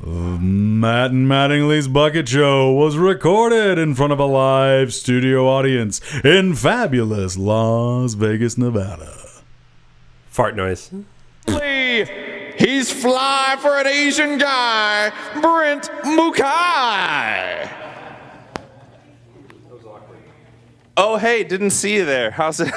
Matt and Mattingly's Bucket Show was recorded in front of a live studio audience in fabulous Las Vegas, Nevada. Fart noise. He's fly for an Asian guy, Brent Mukai. Oh, hey, didn't see you there. How's it?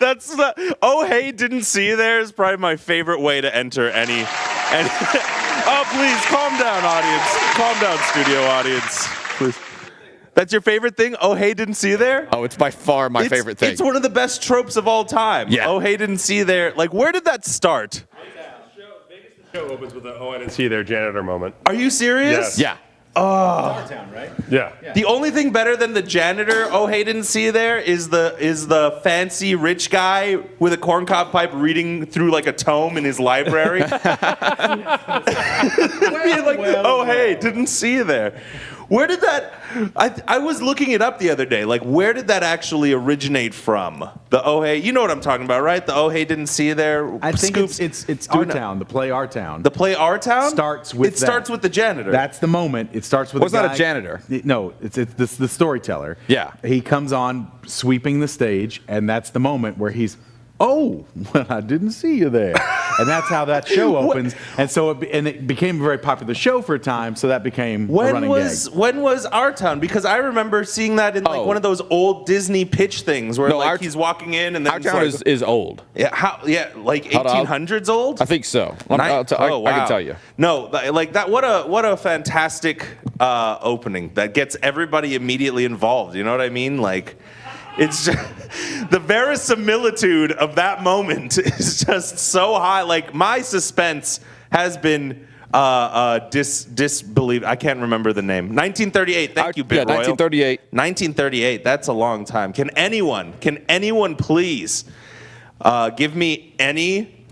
That's the. Oh, hey, didn't see you there is probably my favorite way to enter any. Oh, please, calm down, audience. Calm down, studio audience. Please. That's your favorite thing? Oh, hey, didn't see you there? Oh, it's by far my favorite thing. It's one of the best tropes of all time. Yeah. Oh, hey, didn't see you there. Like, where did that start? The show opens with a "Oh, I didn't see you there" janitor moment. Are you serious? Yes. Yeah. Our town, right? Yeah. The only thing better than the janitor, oh hey, didn't see you there, is the fancy rich guy with a corncob pipe reading through like a tome in his library. Oh hey, didn't see you there. Where did that? I was looking it up the other day. Like, where did that actually originate from? The oh hey, you know what I'm talking about, right? The oh hey, didn't see you there. I think it's Our Town. The play Our Town. The play Our Town starts with starts with the janitor. That's the moment. It starts with. Was that a janitor? No, it's the storyteller. Yeah. He comes on sweeping the stage, and that's the moment where he's. Oh, well, I didn't see you there. And that's how that show opens. And so it became a very popular show for a time, so that became a running gag. When was Our Town? Because I remember seeing that in like one of those old Disney pitch things where he's walking in and then Our Town is old. Yeah, like 1800s old? I think so. I can tell you. No, like that. What a fantastic opening that gets everybody immediately involved. You know what I mean? Like, it's just, the verisimilitude of that moment is just so high. Like, my suspense has been disbelieved. I can't remember the name. 1938. Thank you, Bit Royal. 1938. 1938. That's a long time. Can anyone please give me any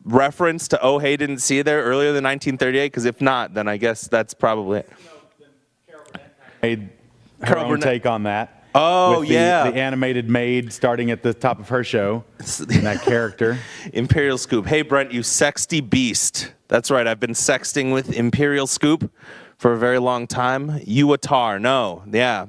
reference to Oh Hey Didn't See You There earlier than 1938? Because if not, then I guess that's probably it. Made her own take on that. Oh, with yeah. The animated maid starting at the top of her show. And that character. Imperial Scoop. Hey, Brent, you sexty beast. That's right. I've been sexting with Imperial Scoop for a very long time. You a tar. No. Yeah.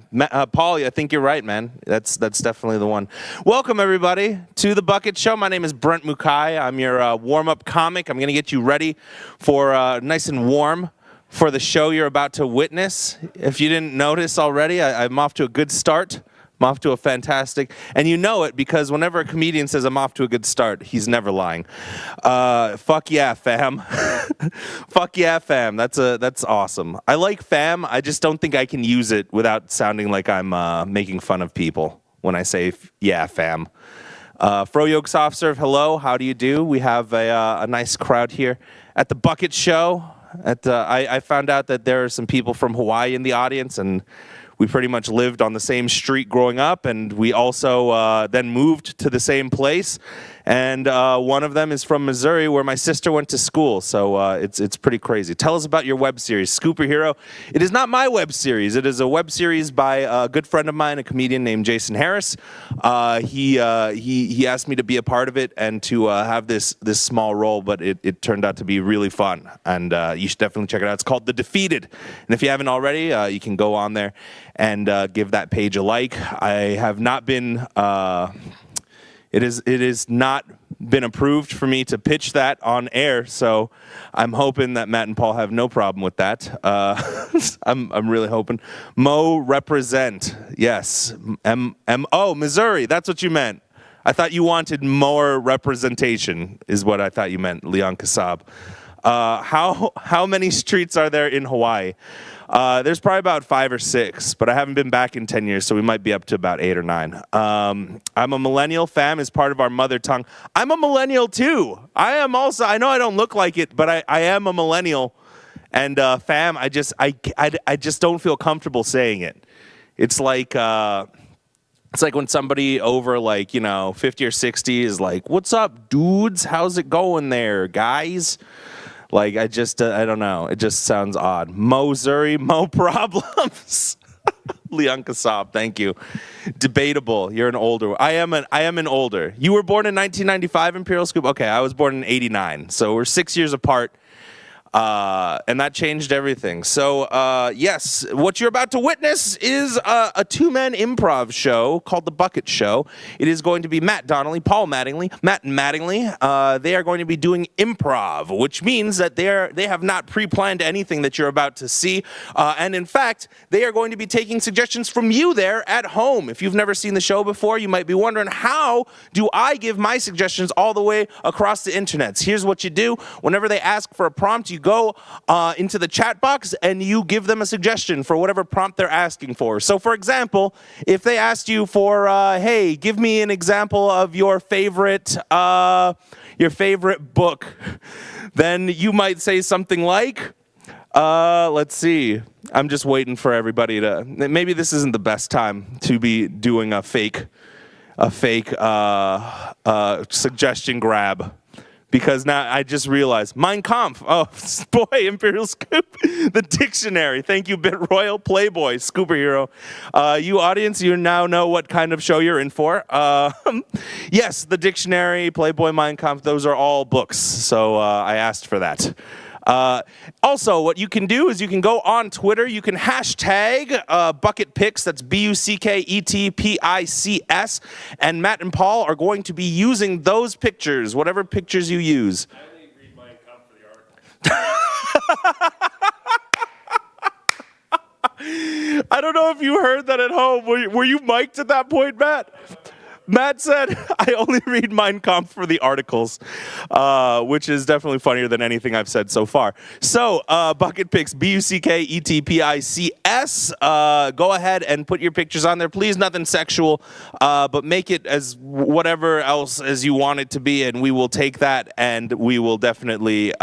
Paul, I think you're right, man. That's definitely the one. Welcome, everybody, to The Bucket Show. My name is Brent Mukai. I'm your warm-up comic. I'm going to get you ready for nice and warm for the show you're about to witness. If you didn't notice already, I'm off to a good start. I'm off to a fantastic, and you know it because whenever a comedian says I'm off to a good start, he's never lying. Fuck yeah, fam. Fuck yeah, fam. That's awesome. I like fam. I just don't think I can use it without sounding like I'm making fun of people when I say yeah, fam. Froyog Soft Serve, hello. How do you do? We have a nice crowd here at the Bucket Show. I found out that there are some people from Hawaii in the audience, and we pretty much lived on the same street growing up, and we also then moved to the same place. And one of them is from Missouri, where my sister went to school. So it's pretty crazy. Tell us about your web series, Scooper Hero. It is not my web series. It is a web series by a good friend of mine, a comedian named Jason Harris. He asked me to be a part of it and to have this small role, but it turned out to be really fun. And you should definitely check it out. It's called The Defeated. And if you haven't already, you can go on there and give that page a like. I have not been... It is not been approved for me to pitch that on air, so I'm hoping that Matt and Paul have no problem with that. I'm really hoping. Mo represent, yes. Oh, Missouri, that's what you meant. I thought you wanted more representation, is what I thought you meant, Leon Kassab. How many streets are there in Hawaii? There's probably about 5 or 6, but I haven't been back in 10 years, so we might be up to about 8 or 9. I'm a millennial. Fam is part of our mother tongue. I'm a millennial too. I am also. I know I don't look like it, but I am a millennial. And fam, I just don't feel comfortable saying it. It's like when somebody over 50 or 60 is like, "What's up, dudes? How's it going there, guys?" Like, I don't know. It just sounds odd. Missouri, mo problems. Leon Kassab, thank you. Debatable. You're an older. I am an older. You were born in 1995, Imperial Scoop? Okay, I was born in 89. So we're 6 years apart. And that changed everything. So, yes, what you're about to witness is a two-man improv show called The Bucket Show. It is going to be Matt Donnelly, Matt and Mattingly. They are going to be doing improv, which means that they have not pre-planned anything that you're about to see. And in fact, they are going to be taking suggestions from you there at home. If you've never seen the show before, you might be wondering, how do I give my suggestions all the way across the internets? Here's what you do. Whenever they ask for a prompt, you go into the chat box and you give them a suggestion for whatever prompt they're asking for. So, for example, if they asked you for, hey, give me an example of your favorite book, then you might say something like, let's see. I'm just waiting for everybody to. Maybe this isn't the best time to be doing a fake suggestion grab. Because now I just realized, Mein Kampf. Oh, boy, Imperial Scoop. The dictionary. Thank you, Bit Royal Playboy, Scooper Hero. You audience, you now know what kind of show you're in for. Yes, the dictionary, Playboy, Mein Kampf, those are all books. So I asked for that. Also, what you can do is you can go on Twitter. You can hashtag Bucket Picks. That's BUCKETPICS. And Matt and Paul are going to be using those pictures, whatever pictures you use. I only read Mein Kampf for the article. I don't know if you heard that at home. Were you mic'd at that point, Matt? Matt said, I only read Mein Kampf for the articles, which is definitely funnier than anything I've said so far. So, Bucket Picks, BUCKETPICS. Go ahead and put your pictures on there. Please, nothing sexual, but make it as whatever else as you want it to be, and we will take that, and we will definitely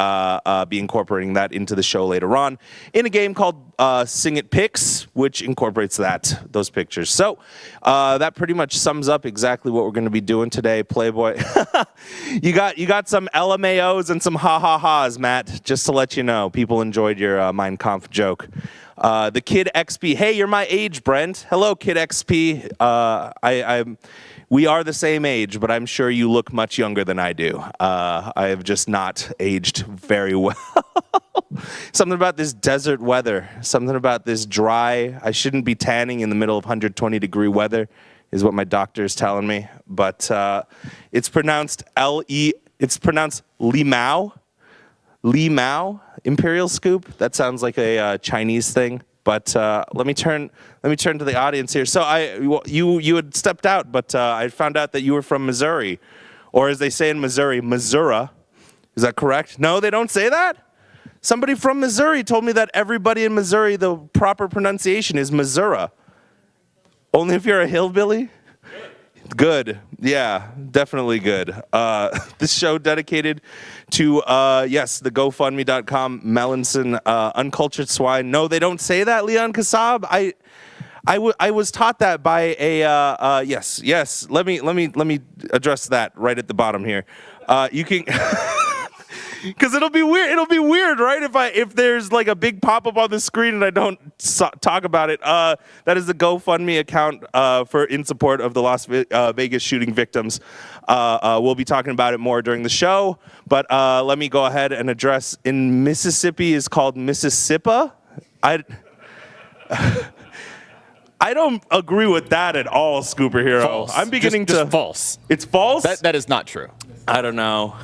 be incorporating that into the show later on in a game called Sing It Picks, which incorporates those pictures. So, that pretty much sums up exactly what we're going to be doing today, Playboy. you got some LMAOs and some ha-ha-has, Matt, just to let you know. People enjoyed your Mein Kampf joke. The Kid XP. Hey, you're my age, Brent. Hello, Kid XP. We are the same age, but I'm sure you look much younger than I do. I have just not aged very well. Something about this desert weather. Something about this dry. I shouldn't be tanning in the middle of 120-degree weather, is what my doctor is telling me. But it's pronounced It's pronounced Limao. Limao, Imperial Scoop. That sounds like a Chinese thing. But let me turn to the audience here. So you had stepped out, but I found out that you were from Missouri, or as they say in Missouri, Missouri. Is that correct? No, they don't say that. Somebody from Missouri told me that everybody in Missouri, the proper pronunciation is Missouri. Only if you're a hillbilly? Good. Yeah, definitely good. This show dedicated to, yes, the GoFundMe.com, Melanson, Uncultured Swine. No, they don't say that, Leon Kassab. I was taught that by a, yes. Let me address that right at the bottom here. You can... Because it'll be weird. It'll be weird, right? If there's like a big pop-up on the screen and I don't talk about it. That is the GoFundMe account in support of the Las Vegas shooting victims. We'll be talking about it more during the show. But let me go ahead and address. In Mississippi is called Mississippi. I don't agree with that at all, Scooper Hero. False. I'm beginning just false. It's false? That is not true. I don't know.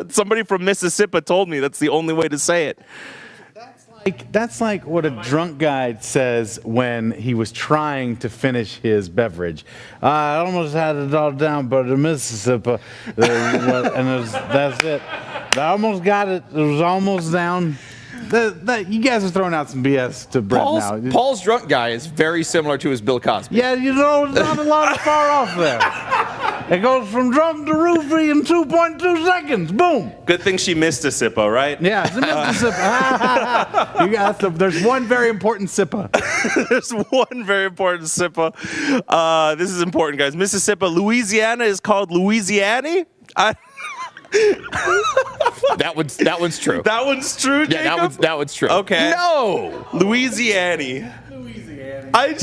Somebody from Mississippi told me that's the only way to say it. That's like what a drunk guy says when he was trying to finish his beverage. I almost had it all down, but the Mississippi, that's it. I almost got it. It was almost down. You guys are throwing out some BS to Brett now. Paul's drunk guy is very similar to his Bill Cosby. Yeah, not a lot of far off there. It goes from drunk to roofie in 2.2 seconds. Boom. Good thing she missed a sippa, right? Yeah, it's a Mississippi. You got there's one very important sippa. There's one very important sippa. This is important, guys. Mississippi, Louisiana is called Louisiana. That one's true. That one's true, Jacob? Yeah, that one's true. Okay. No! Louisiana. I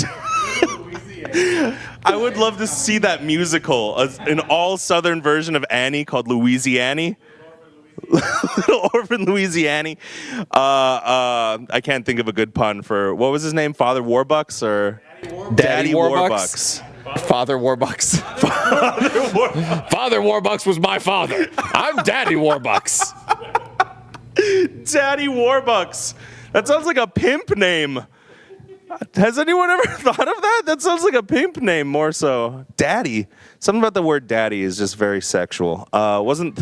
would love to see that musical, an all Southern version of Annie called Louisiana. Little Orphan Louisiana. I can't think of a good pun for, what was his name? Father Warbucks or Daddy Warbucks. Father Warbucks. Father Warbucks was my father. I'm Daddy Warbucks. Daddy Warbucks. That sounds like a pimp name. Has anyone ever thought of that? That sounds like a pimp name more so. Daddy. Something about the word daddy is just very sexual. Wasn't...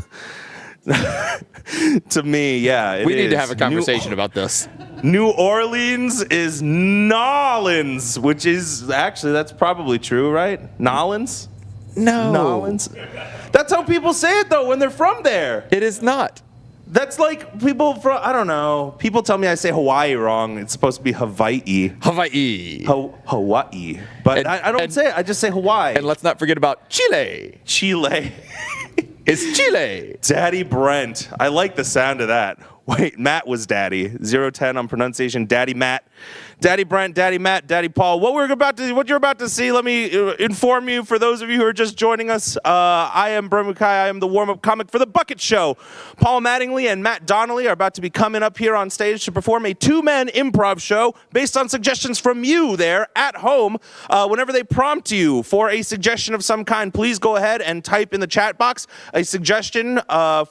To me, yeah. We need to have a conversation about this. New Orleans is Nolans, which is actually, that's probably true, right? Nolans? No. Nolans? That's how people say it, though, when they're from there. It is not. That's like people from, I don't know. People tell me I say Hawaii wrong. It's supposed to be Hawaii. Hawaii. Hawaii. But And- I don't and- say it. I just say Hawaii. And let's not forget about Chile. Chile. It's Chile. Daddy Brent. I like the sound of that. Wait, Matt was Daddy. 0-10 on pronunciation. Daddy Matt. Daddy Brent, Daddy Matt, Daddy Paul. What you're about to see, let me inform you, for those of you who are just joining us, I am Brent Mukai. I am the warm-up comic for The Bucket Show. Paul Mattingly and Matt Donnelly are about to be coming up here on stage to perform a two-man improv show based on suggestions from you there at home. Whenever they prompt you for a suggestion of some kind, please go ahead and type in the chat box a suggestion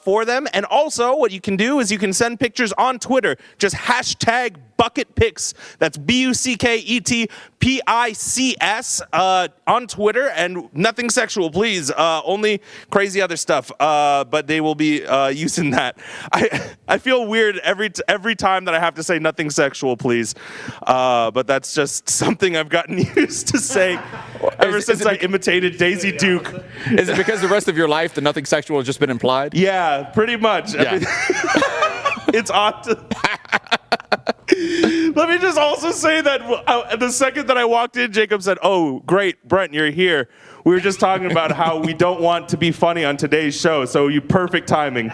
for them. And also, what you can do is you can send pictures on Twitter. Just hashtag Bucket Pics. That's BUCKETPICS on Twitter, and nothing sexual, please. Only crazy other stuff. But they will be using that. I feel weird every time that I have to say nothing sexual, please. But that's just something I've gotten used to saying ever since I imitated Daisy Duke. Is it because the rest of your life the nothing sexual has just been implied? Yeah, pretty much. Yeah. It's odd to... Let me just also say that the second that I walked in, Jacob said, "Oh, great, Brent, you're here. We were just talking about how we don't want to be funny on today's show, so you perfect timing."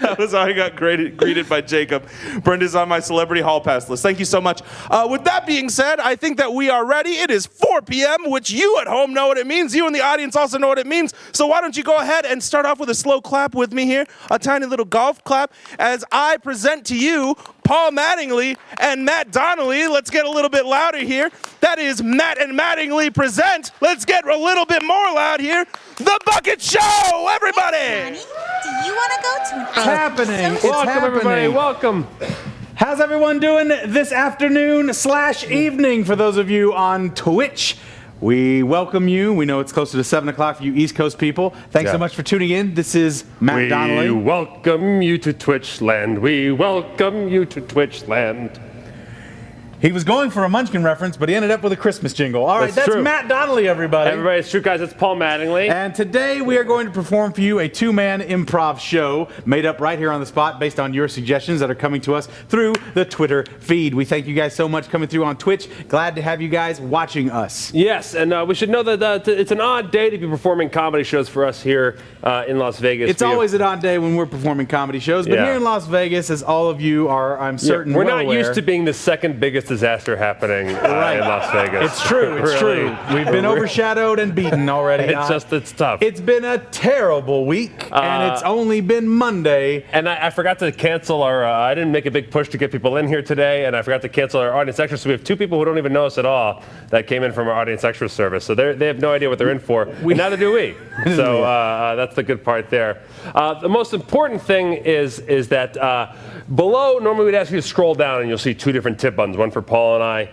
That was how I got greeted by Jacob. Brent is on my Celebrity Hall Pass list. Thank you so much. With that being said, I think that we are ready. It is 4 p.m., which you at home know what it means. You in the audience also know what it means. So why don't you go ahead and start off with a slow clap with me here, a tiny little golf clap, as I present to you Paul Mattingly and Matt Donnelly. Let's get a little bit louder here. That is Matt and Mattingly present. Let's get a little bit more loud here. The Bucket Show, everybody! Danny, do you want to go to an It's happening. It's Welcome, everybody. happening. Welcome. How's everyone doing this afternoon/evening for those of you on Twitch? We welcome you. We know it's closer to 7 o'clock for you East Coast people. Thanks so Yeah. much for tuning in. This is Matt We Donnelly. welcome you to Twitchland. We welcome you to Twitchland. He was going for a Munchkin reference, but he ended up with a Christmas jingle. All right, That's that's true. Matt Donnelly, everybody. Everybody, it's true, guys. It's Paul Mattingly. And today we are going to perform for you a two-man improv show made up right here on the spot based on your suggestions that are coming to us through the Twitter feed. We thank you guys so much coming through on Twitch. Glad to have you guys watching us. Yes, and we should know that it's an odd day to be performing comedy shows for us here in Las Vegas. It's always an odd day when we're performing comedy shows, but Yeah. here in Las Vegas, as all of you are, I'm certain, we're well not aware, used to being the second biggest disaster happening in Las Vegas. It's true. It's Really. true. We've been overshadowed and beaten already. It's tough. It's been a terrible week, and it's only been Monday. And I forgot to cancel our, I didn't make a big push to get people in here today, and I forgot to cancel our audience extras. So we have two people who don't even know us at all that came in from our audience extra service. So they have no idea what they're in for, and neither do we. So that's the good part there. The most important thing is that below, normally we'd ask you to scroll down, and you'll see two different tip buttons, one for Paul and I,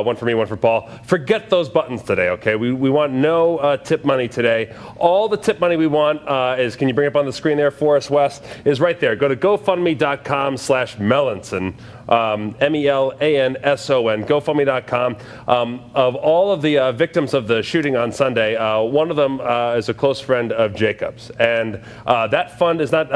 one for me, one for Paul. Forget those buttons today, okay? We want no tip money today. All the tip money we want is, can you bring up on the screen there for us, Wes, is right there. Go to GoFundMe.com/Melanson, MELANSON, GoFundMe.com. Of all of the victims of the shooting on Sunday, one of them is a close friend of Jacob's. And that fund is not,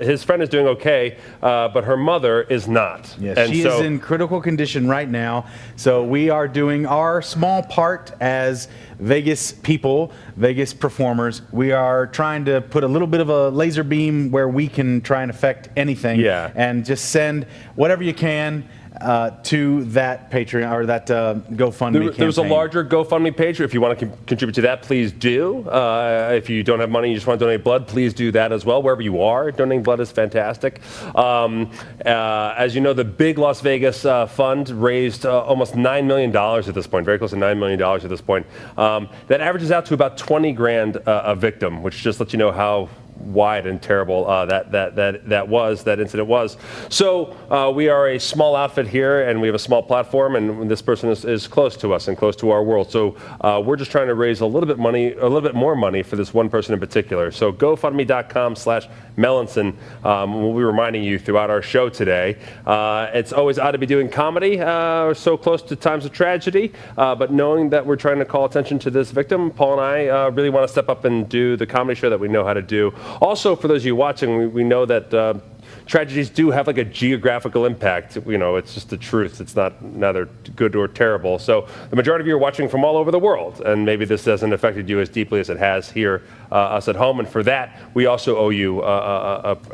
his friend is doing okay, but her mother is not. Yes, and she so, is in critical condition right now. So we are doing our small part as Vegas people, Vegas performers. We are trying to put a little bit of a laser beam where we can try and affect anything. Yeah. And just send whatever you can. to that Patreon or that GoFundMe campaign. There was a larger GoFundMe page. If you want to contribute to that, please do. If you don't have money, you just want to donate blood, please do that as well. Wherever you are, donating blood is fantastic. As you know, the big Las Vegas fund raised almost $9 million at this point, very close to $9 million at this point. That averages out to about 20 grand a victim, which just lets you know how wide and terrible that incident was. So we are a small outfit here, and we have a small platform, and this person is close to us and close to our world. So we're just trying to raise a little bit more money for this one person in particular. So GoFundMe.com/Melanson. We'll be reminding you throughout our show today. It's always odd to be doing comedy so close to times of tragedy, but knowing that we're trying to call attention to this victim, Paul and I really want to step up and do the comedy show that we know how to do. Also, for those of you watching, we know that tragedies do have like a geographical impact. You know, it's just the truth. It's not neither good or terrible. So the majority of you are watching from all over the world, and maybe this hasn't affected you as deeply as it has here, us at home. And for that, we also owe you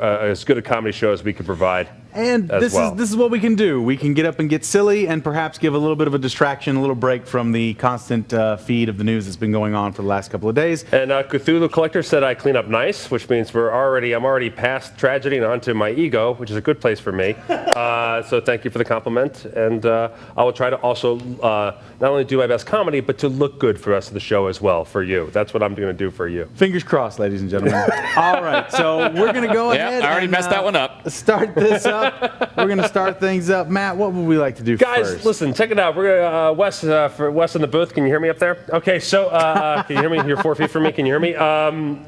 as good a comedy show as we can provide. And this is what we can do. We can get up and get silly and perhaps give a little bit of a distraction, a little break from the constant feed of the news that's been going on for the last couple of days. And Cthulhu Collector said I clean up nice, which means I'm already past tragedy and onto my ego, which is a good place for me. So thank you for the compliment. And I will try to also not only do my best comedy, but to look good for the rest of the show as well for you. That's what I'm going to do for you. Fingers crossed, ladies and gentlemen. All right, so we're going to go ahead. I already messed that one up. Start this up. We're going to start things up. Matt, what would we like to do Guys, first? listen, check it out. We're gonna, Wes, for Wes in the booth, can you hear me up there? Okay, so can you hear me? You're 4 feet from me. Can you hear me?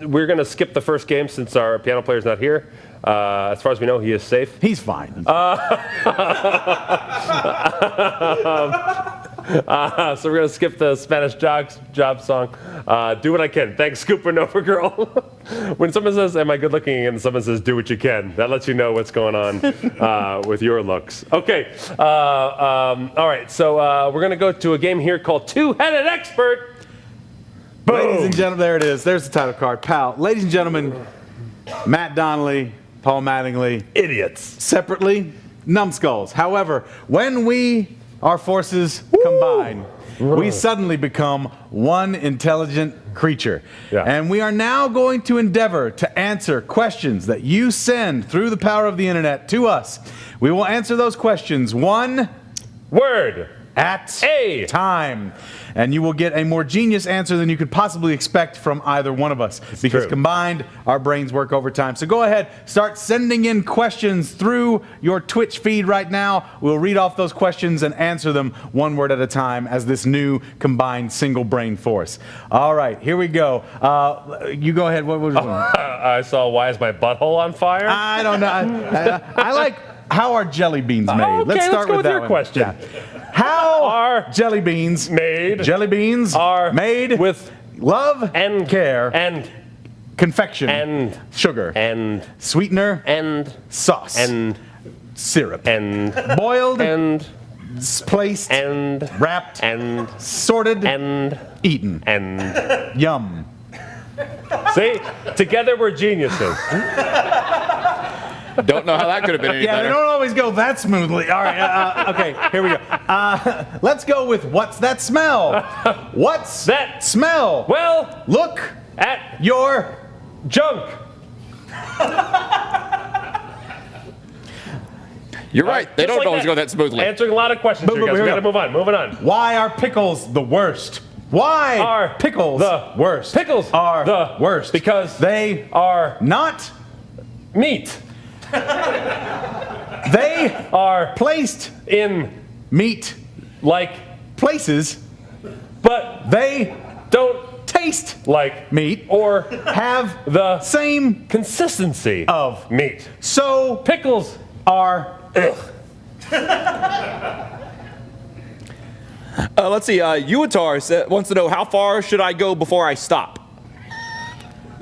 We're going to skip the first game since our piano player's not here. As far as we know, he is safe. He's fine. So we're going to skip the Spanish job song. Do what I can. Thanks, Scooper Nova Girl. When someone says, am I good looking? And someone says, do what you can. That lets you know what's going on with your looks. Okay. All right. So we're going to go to a game here called Two-Headed Expert. Boom. Ladies and gentlemen, there it is. There's the title card. Pal. Ladies and gentlemen, Matt Donnelly, Paul Mattingly. Idiots. Separately, numbskulls. However, when our forces combine, we suddenly become one intelligent creature. Yeah. And we are now going to endeavor to answer questions that you send through the power of the internet to us. We will answer those questions one word at a time. And you will get a more genius answer than you could possibly expect from either one of us. Because true. combined, our brains work overtime. So go ahead, start sending in questions through your Twitch feed right now. We'll read off those questions and answer them one word at a time as this new combined single brain force. All right, here we go. You go ahead. What was one? I saw, why is my butthole on fire? I don't know. I like, how are jelly beans made? Okay, let's start go with with that your one. question. Yeah. How Are jelly beans made? Jelly beans Are made with love and care and confection and sugar and sweetener and sauce and syrup and boiled and placed and wrapped and sorted and eaten and yum. see, together we're geniuses. Don't know how that could have been any Yeah, they better. don't always go that smoothly. All right, okay, here we go. Let's go with what's that smell? What's That- smell? Well, Look at your junk. You're right. They Just don't like always that. go that smoothly. Answering a lot of questions here, Boom, guys. boom, We here gotta we move on. Why are pickles the worst? Why Are pickles the worst? Pickles are the worst because they are not. meat. They Are placed in meat like, places. but They don't taste like meat or have the same. consistency Of. meat. So Pickles are. Let's see. Uatar wants to know, how far should I go before I stop?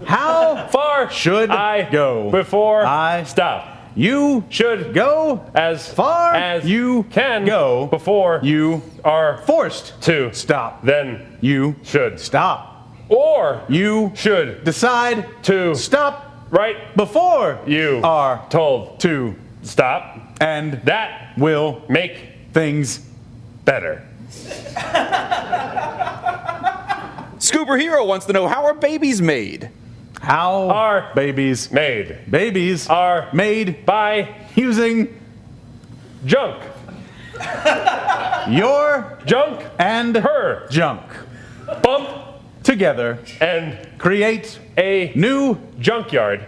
How far should I go before I stop? you Should go as far as you can go before you are forced to stop. Then You should stop. or You should decide to stop right before you are told to stop. And that will make things better. Scooper Hero wants to know, how are babies made? how Are babies made are are made by using junk. your Junk and her junk bump together and create a new junkyard.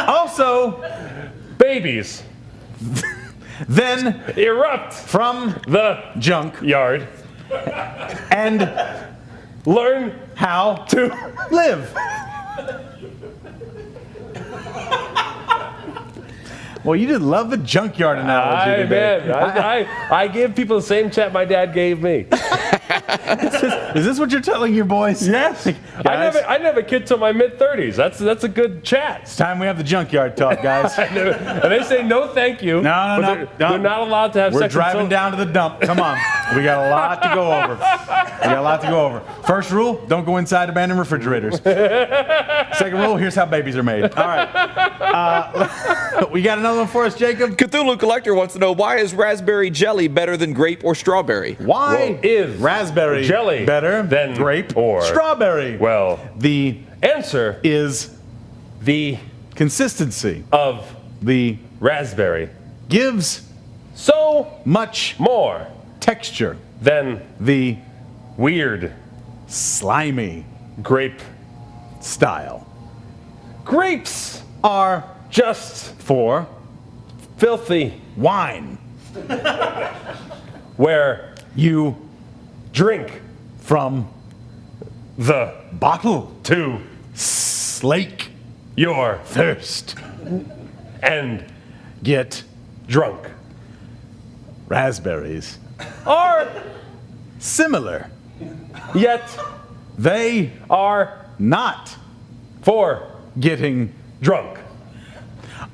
also Babies then erupt from the junk yard. and Learn how to live. Well, you did love the junkyard analogy today. man, I give people the same chat my dad gave me. Is this what you're telling your boys? Yes. I Guys, didn't have a kid till my mid-30s. That's a good chat. it's time we have the junkyard talk, guys. And they say no thank you. No, but they're not allowed to have We're sex driving until down to the dump. Come on. We got a lot to go over. First rule, don't go inside abandoned refrigerators. Second rule, here's how babies are made. All right. We got another one for us, Jacob. Cthulhu Collector wants to know, why is raspberry jelly better than grape or strawberry? Why is raspberry jelly better than grape or strawberry? Well, The answer is the consistency. of The raspberry. gives So much more texture. than The weird slimy grape. style Grapes are just for filthy wine. where You drink from the bottle to slake your thirst. and Get drunk. raspberries. Are Similar. yet They are not for getting drunk.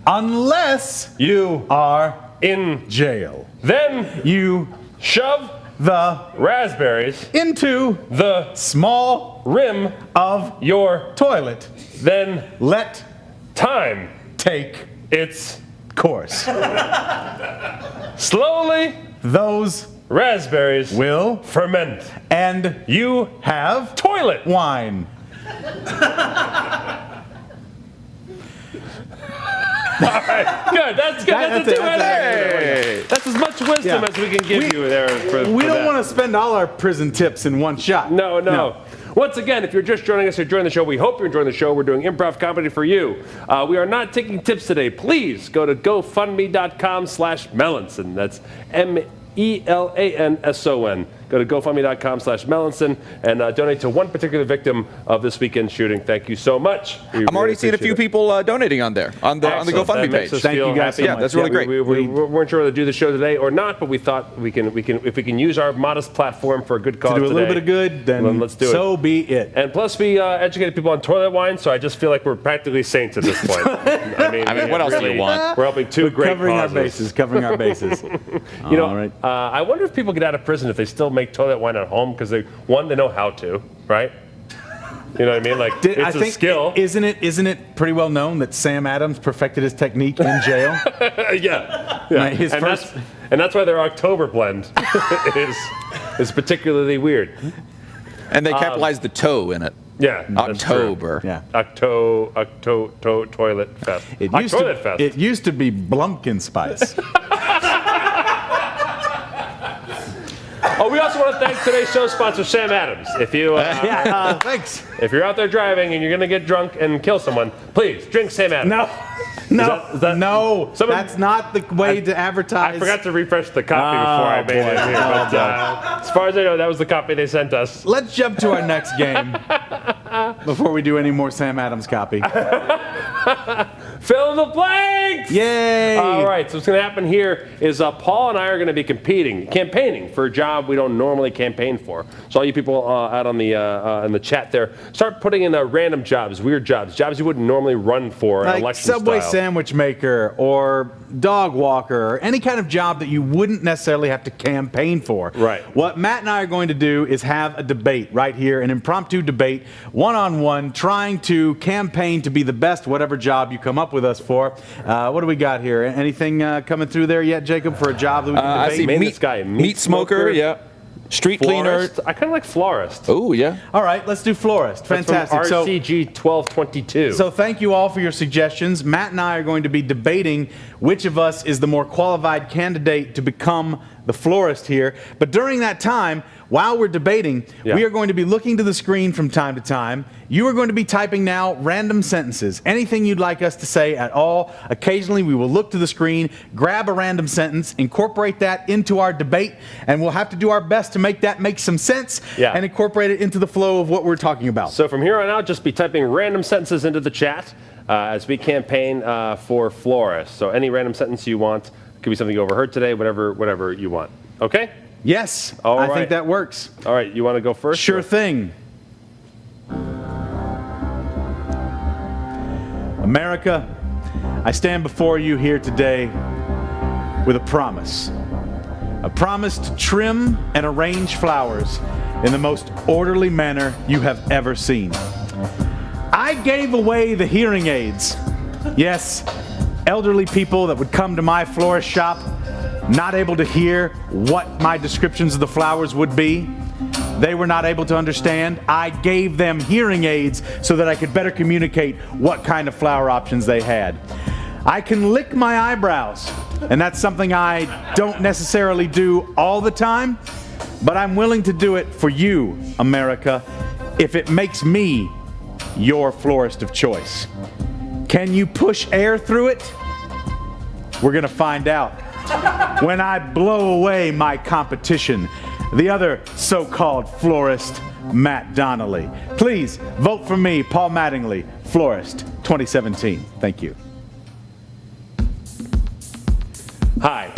unless You are in jail. then You shove the raspberries into the small rim of your toilet. then Let time take its course. slowly Those raspberries will ferment. and You have toilet. wine. Good. That's good. That's a it, 2 out of Hey! That's as much wisdom Yeah. as we can give you there. We don't want to spend all our prison tips in one shot. No. Once again, if you're just joining us or joining the show, we hope you're enjoying the show. We're doing improv comedy for you. We are not taking tips today. Please go to gofundme.com/Melanson. That's MELANSON. Go to gofundme.com/Melanson and donate to one particular victim of this weekend's shooting. Thank you so much. I'm already seeing a few people donating on there, on the Excellent. GoFundMe That makes page. us Thank feel you guys happy. so Yeah, that's really great. We weren't sure whether to do the show today or not, but we thought we can if we can use our modest platform for a good cause To do a little today, bit of good, then let's do it. so be it. And plus, we educated people on toilet wine, so I just feel like we're practically saints at this point. I mean, what else do you want? We're helping two great Covering causes. covering our bases. You know, All right. I wonder if people get out of prison if they still make toilet wine at home because they know how to, right? You know what I mean? Like I it's a think skill. Isn't it pretty well known that Sam Adams perfected his technique in jail? Yeah. Right, his and, first- that's why their October blend is particularly weird. And they capitalized the toe in it. Yeah. that's true. October. Yeah. Toilet fest. Toilet fest. It used to be Blumpkin Spice. Oh, we also want to thank today's show sponsor, Sam Adams. If you Thanks. if you're out there driving and you're gonna get drunk and kill someone, please drink Sam Adams. No, no, someone- that's not the way to advertise. I forgot to refresh the copy before I made it here, but as far as I know, that was the copy they sent us. Let's jump to our next game before we do any more Sam Adams copy. Fill in the blanks! Yay! All right, so what's going to happen here is Paul and I are going to be campaigning for a job we don't normally campaign for. So all you people out on the in the chat there, start putting in random jobs, weird jobs you wouldn't normally run for Like election subway sandwich maker or dog walker or any kind of job that you wouldn't necessarily have to campaign for. Right. What Matt and I are going to do is have a debate right here, an impromptu debate, one-on-one, trying to campaign to be the best whatever job you come up with us for. What do we got here? Anything coming through there yet, Jacob, for a job that we can I debate? see Name this guy. meat smoker, yeah. Street cleaner. Florist. I kind of like florist. Oh, yeah. All right, let's do florist. Fantastic. That's from RCG 1222. So thank you all for your suggestions. Matt and I are going to be debating which of us is the more qualified candidate to become the florist here. But during that time, while we're debating, Yeah. we are going to be looking to the screen from time to time. You are going to be typing now random sentences. Anything you'd like us to say at all. Occasionally, we will look to the screen, grab a random sentence, incorporate that into our debate, and we'll have to do our best to make that make some sense and incorporate it into the flow of what we're talking about. So from here on out, just be typing random sentences into the chat as we campaign for florist. So any random sentence you want. Could be something you overheard today, whatever you want. Okay? Yes, All I right. think that works. All right, you want to go first? Sure or- thing. America, I stand before you here today with a promise. A promise to trim and arrange flowers in the most orderly manner you have ever seen. I gave away the hearing aids. Yes, elderly people that would come to my florist shop not able to hear what my descriptions of the flowers would be. They were not able to understand. I gave them hearing aids so that I could better communicate what kind of flower options they had. I can lick my eyebrows, and that's something I don't necessarily do all the time, but I'm willing to do it for you, America, if it makes me your florist of choice. Can you push air through it? We're gonna find out when I blow away my competition, the other so-called florist, Matt Donnelly. Please vote for me, Paul Mattingly, Florist 2017. Thank you. Hi,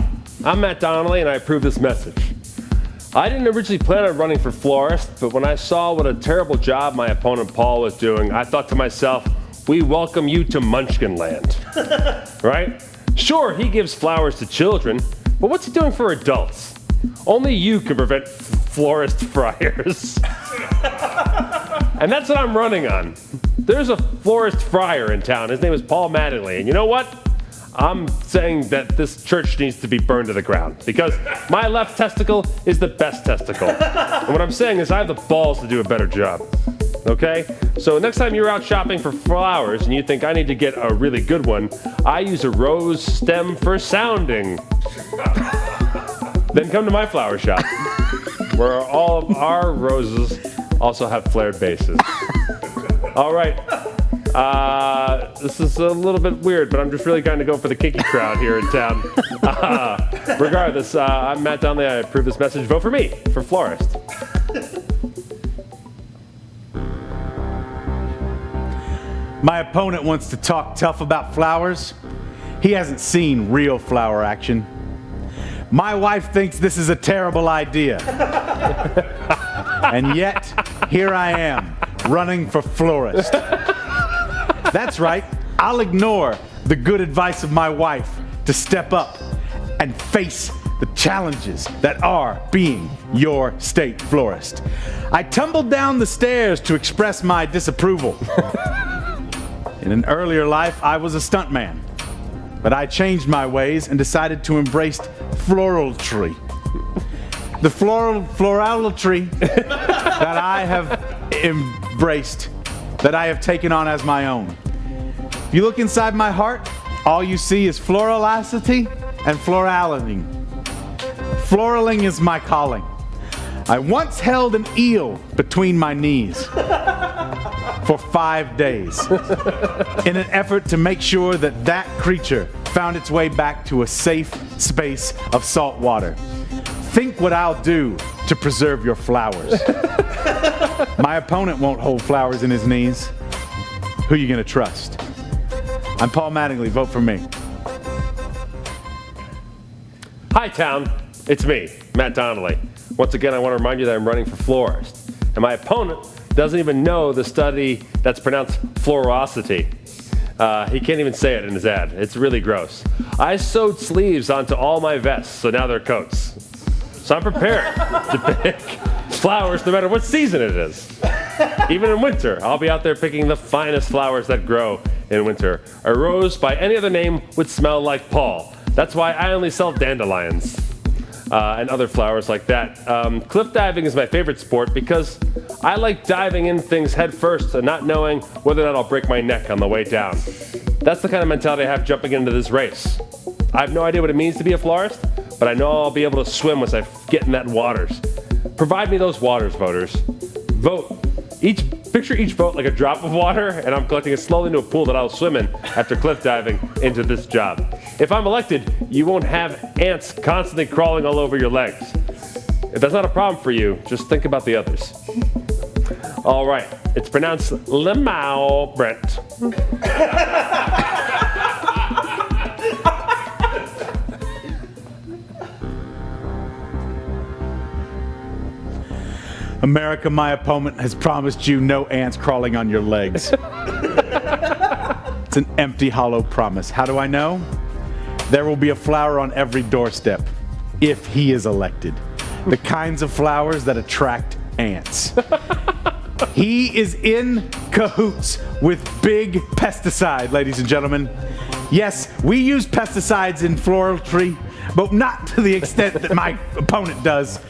I'm Matt Donnelly, and I approve this message. I didn't originally plan on running for florist, but when I saw what a terrible job my opponent Paul was doing, I thought to myself, we welcome you to Munchkin Land. Right? Sure, he gives flowers to children, but what's he doing for adults? Only you can prevent florist friars. And that's what I'm running on. There's a florist friar in town. His name is Paul Mattingly, and you know what? I'm saying that this church needs to be burned to the ground because my left testicle is the best testicle. And what I'm saying is I have the balls to do a better job. Okay? So next time you're out shopping for flowers and you think I need to get a really good one, I use a rose stem for sounding. Then come to my flower shop where all of our roses also have flared bases. All right. This is a little bit weird, but I'm just really trying to go for the kinky crowd here in town. Regardless, I'm Matt Donnelly. I approve this message. Vote for me for florist. My opponent wants to talk tough about flowers. He hasn't seen real flower action. My wife thinks this is a terrible idea. And yet, here I am, running for florist. That's right, I'll ignore the good advice of my wife to step up and face the challenges that are being your state florist. I tumbled down the stairs to express my disapproval. In an earlier life, I was a stuntman, but I changed my ways and decided to embrace floraltry. The floraltry that I have embraced, that I have taken on as my own. If you look inside my heart, all you see is florality and florality. Floraling is my calling. I once held an eel between my knees for 5 days in an effort to make sure that that creature found its way back to a safe space of salt water. Think what I'll do to preserve your flowers. My opponent won't hold flowers in his knees. Who are you going to trust? I'm Paul Mattingly. Vote for me. Hi, town. It's me, Matt Donnelly. Once again, I want to remind you that I'm running for florist. And my opponent doesn't even know the study that's pronounced fluorosity. He can't even say it in his ad. It's really gross. I sewed sleeves onto all my vests, so now they're coats. So I'm prepared to pick flowers no matter what season it is. Even in winter, I'll be out there picking the finest flowers that grow in winter. A rose by any other name would smell like Paul. That's why I only sell dandelions and other flowers like that. Cliff diving is my favorite sport because I like diving in things head first and not knowing whether or not I'll break my neck on the way down. That's the kind of mentality I have jumping into this race. I have no idea what it means to be a florist, but I know I'll be able to swim once I get in that waters. Provide me those waters, voters. Vote. Picture each vote like a drop of water, and I'm collecting it slowly into a pool that I'll swim in after cliff diving into this job. If I'm elected, you won't have ants constantly crawling all over your legs. If that's not a problem for you, just think about the others. All right, it's pronounced Limau, Brent. America, my opponent, has promised you no ants crawling on your legs. It's an empty, hollow promise. How do I know? There will be a flower on every doorstep if he is elected. The kinds of flowers that attract ants. He is in cahoots with big pesticide, ladies and gentlemen. Yes, we use pesticides in floristry, but not to the extent that my opponent does.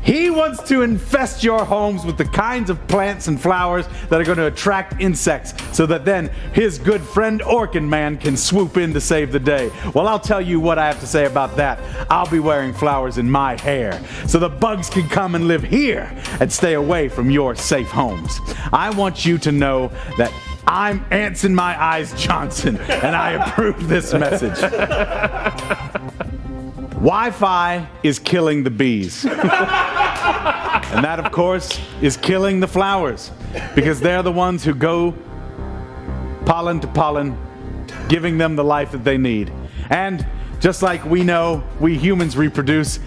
He wants to infest your homes with the kinds of plants and flowers that are going to attract insects so that then his good friend Orkin Man can swoop in to save the day. Well, I'll tell you what I have to say about that. I'll be wearing flowers in my hair so the bugs can come and live here and stay away from your safe homes. I want you to know that I'm Ants in My Eyes Johnson, and I approve this message. Wi-Fi is killing the bees. And that, of course, is killing the flowers because they're the ones who go pollen to pollen, giving them the life that they need. And just like we know we humans reproduce,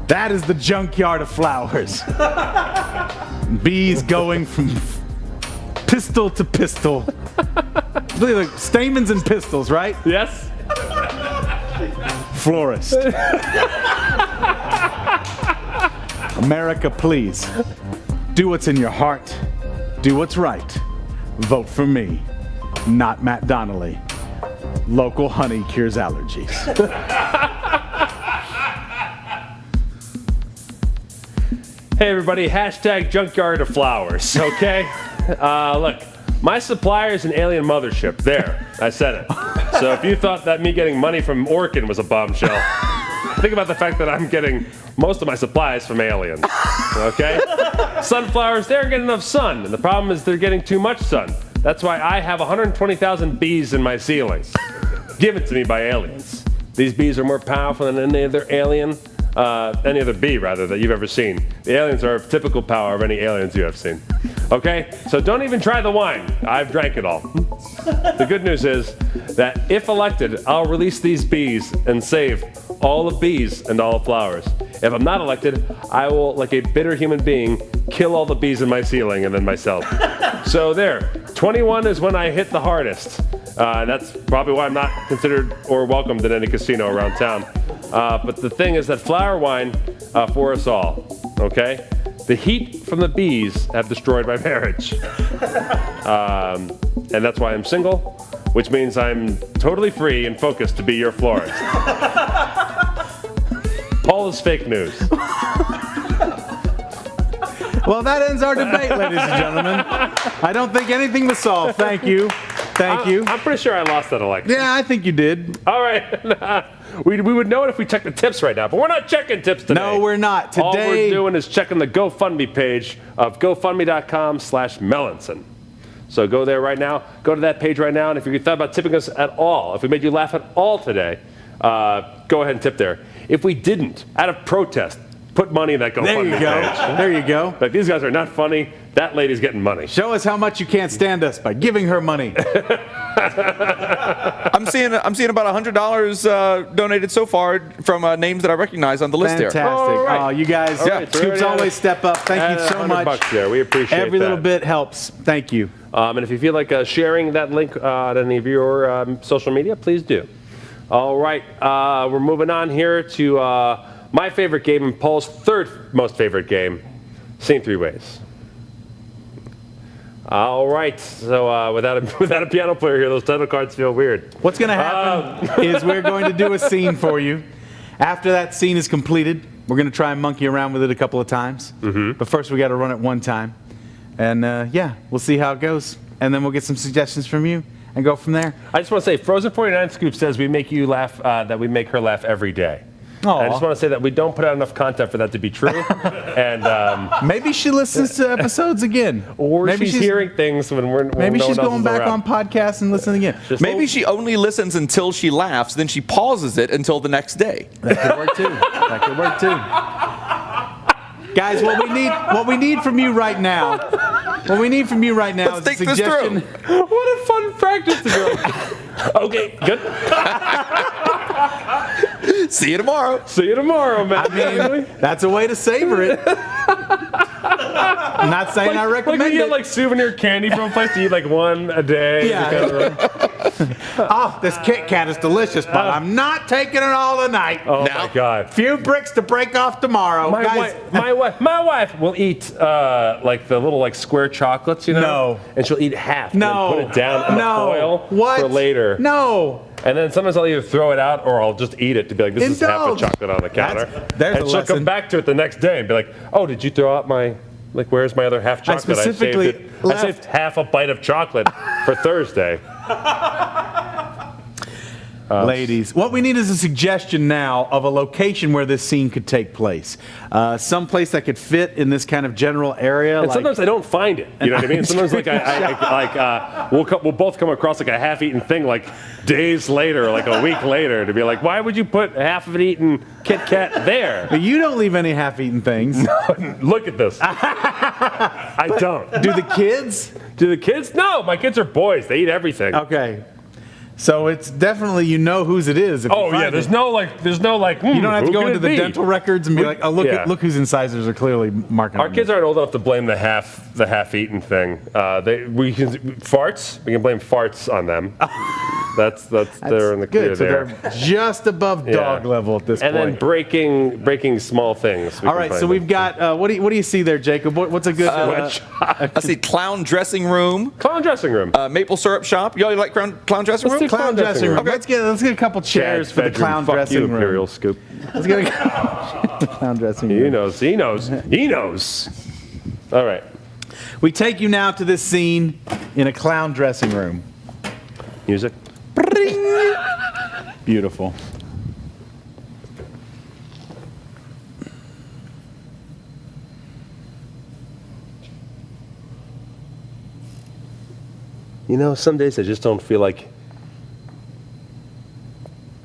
that is the junkyard of flowers. Bees going from pistil to pistil. Like stamens and pistils, right? Yes? Florist. America, please, do what's in your heart. Do what's right. Vote for me, not Matt Donnelly. Local honey cures allergies. Hey everybody, hashtag junkyard of flowers, okay? Look, my supplier is an alien mothership. There, I said it. So if you thought that me getting money from Orkin was a bombshell, think about the fact that I'm getting most of my supplies from aliens, okay? Sunflowers, they aren't getting enough sun, and the problem is they're getting too much sun. That's why I have 120,000 bees in my ceiling. Given to me by aliens. These bees are more powerful than any other bee rather that you've ever seen. The aliens are of typical power of any aliens you have seen. Okay, so don't even try the wine. I've drank it all. The good news is that if elected, I'll release these bees and save all the bees and all the flowers. If I'm not elected, I will, like a bitter human being, kill all the bees in my ceiling and then myself. So there, 21 is when I hit the hardest. And that's probably why I'm not considered or welcomed in any casino around town. But the thing is that flower wine for us all, okay? The heat from the bees have destroyed my marriage. And that's why I'm single, which means I'm totally free and focused to be your florist. Paul is fake news. Well, that ends our debate, ladies and gentlemen. I don't think anything was solved. Thank you. Thank you. I'm pretty sure I lost that election. Yeah, I think you did. All right. We would know it if we checked the tips right now, but we're not checking tips today. No, we're not. Today, all we're doing is checking the GoFundMe page of GoFundMe.com/Melanson. So go there right now. Go to that page right now, and if you thought about tipping us at all, if we made you laugh at all today, go ahead and tip there. If we didn't, out of protest, put money in that GoFundMe page. There you go. But these guys are not funny. That lady's getting money. Show us how much you can't stand us by giving her money. I'm seeing about $100 donated so far from names that I recognize on the list here. Fantastic. All right. Oh, you guys, All right, so scoops we're always step up. Thank you so much. $100 there. We appreciate Every that. little bit helps. Thank you. And if you feel like sharing that link on any of your social media, please do. All right, we're moving on here to my favorite game and Paul's third most favorite game, Sing Three Ways. All right, so without a piano player here, those title cards feel weird. What's going to happen is we're going to do a scene for you. After that scene is completed, we're going to try and monkey around with it a couple of times. But first, we got to run it one time. And yeah, we'll see how it goes. And then we'll get some suggestions from you and go from there. I just want to say, Frozen 49 Scoop says we make you laugh, that we make her laugh every day. Aw. I just want to say that we don't put out enough content for that to be true. And Maybe she listens to episodes again. or maybe she's hearing things when Maybe no she's one else going is back around. on podcasts and listening again. Just Maybe she only listens until she laughs, then she pauses it until the next day. That could work too. That could work too. Guys, what we need from you right now. What we need from you right now Let's is a think this suggestion. through. What a fun practice to be like, okay, good. See you tomorrow. See you tomorrow, man. I mean, that's a way to savor it. I'm not saying I like recommend when you it. get like souvenir candy from a place to eat like one a day. Yeah. Oh, this Kit Kat is delicious, but I'm not taking it all tonight. Oh my God. Few bricks to break off tomorrow. My Guys, wife will eat like the little like square chocolates, you know? No. And she'll eat half no. and then put it down in the foil What? for later. No. And then sometimes I'll either throw it out or I'll just eat it to be like, this is half Indulge. a chocolate on the counter. There's and a she'll lesson. come back to it the next day and be like, oh, did you throw out my, like, where's my other half chocolate? specifically I saved half a bite of chocolate for Thursday. Ladies, what we need is a suggestion now of a location where this scene could take place. Some place that could fit in this kind of general area. And sometimes I don't find it. You know what I mean? Sometimes we'll both come across like a half-eaten thing like days later, like a week later, to be like, why would you put half of an eaten Kit Kat there? But you don't leave any half-eaten things. Look at this. I don't. Do the kids? Do the kids? No, my kids are boys. They eat everything. Okay. So it's definitely you know whose it is. If you Oh find yeah, it. there's no like. You You don't have to go into the be? dental records and be like, oh look, look whose incisors are clearly marking. Our on kids this. aren't old enough to blame the half-eaten thing. We can farts. We can blame farts on them. That's they're in the clear good. So there. they're just above dog level at this And point. then breaking small things. All right, so we've got what do you see there, Jacob? What's a good? I see clown dressing room, clown dressing room. maple syrup shop. Y'all like clown dressing room? do clown dressing room. Okay. Let's get a couple chairs for the clown Fuck dressing you, room. Imperial Scoop. Let's get the clown dressing room. He knows. He knows. He knows. All right. We take you now to this scene in a clown dressing room. Music. Beautiful. You know, some days I just don't feel like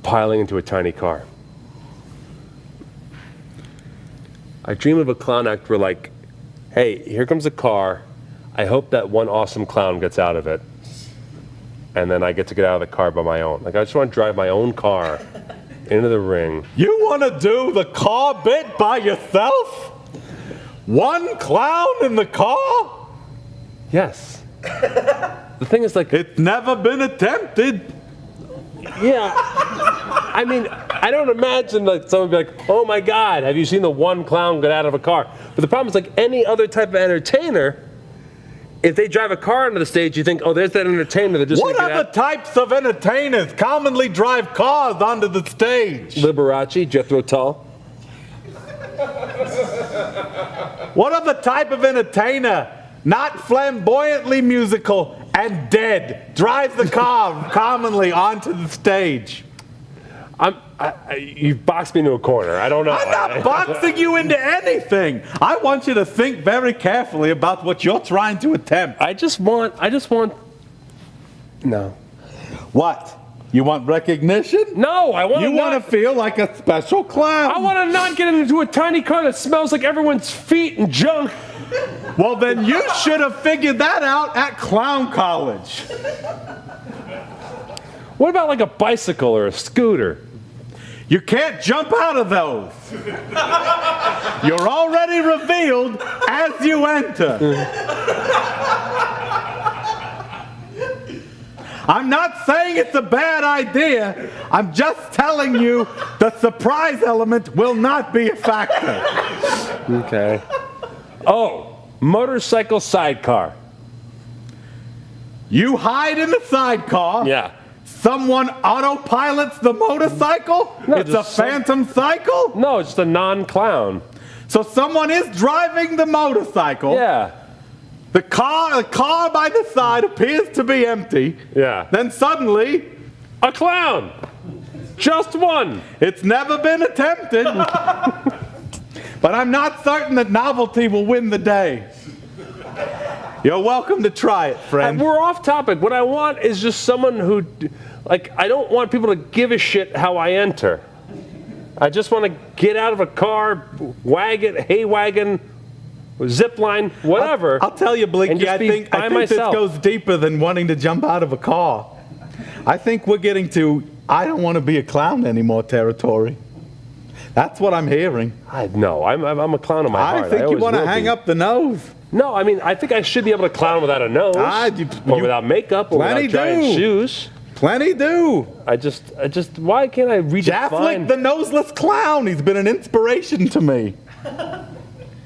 piling into a tiny car. I dream of a clown act where, like, hey, here comes a car. I hope that one awesome clown gets out of it. And then I get to get out of the car by my own. Like, I just want to drive my own car into the ring. You want to do the car bit by yourself? One clown in the car? Yes. The thing is, like, It's never been attempted. yeah. I mean, I don't imagine like someone would be like, oh my God, have you seen the one clown get out of a car? But the problem is, like any other type of entertainer, if they drive a car onto the stage, you think, oh, there's that entertainer that just What gonna get other out. types of entertainers commonly drive cars onto the stage? Liberace, Jethro Tull. What other type of entertainer, not flamboyantly musical and dead, drives the car commonly onto the stage? You've boxed me into a corner. I don't know. I'm not boxing you into anything. I want you to think very carefully about what you're trying to attempt. I just want. No. What? You want recognition? No, I want You to want not. to feel like a special clown? I want to not get into a tiny car that smells like everyone's feet and junk. Well, then you should have figured that out at clown college. What about like a bicycle or a scooter? You can't jump out of those. You're already revealed as you enter. I'm not saying it's a bad idea. I'm just telling you the surprise element will not be a factor. Okay. Oh, motorcycle sidecar. You hide in the sidecar. Yeah. Someone autopilots the motorcycle? No, it's a just some- phantom cycle? No, it's just a non-clown. So someone is driving the motorcycle. Yeah. The car by the side appears to be empty. Yeah. Then suddenly, A clown. Just one. it's never been attempted. But I'm not certain that novelty will win the day. You're welcome to try it, friend. We're off topic. What I want is just someone who, like, I don't want people to give a shit how I enter. I just want to get out of a car, hay wagon, zip line, whatever. I'll tell you, and Blinky, just I be think by this myself. goes deeper than wanting to jump out of a car. I think we're getting to, I don't want to be a clown anymore territory. That's what I'm hearing. No, I'm a clown in my heart. I think you always want to will hang be. up the nose. No, I mean, I think I should be able to clown without a nose, or without makeup, or Plenty without giant do. shoes. Plenty do. I just, why can't I Jafflick, redefine? the noseless clown. He's been an inspiration to me.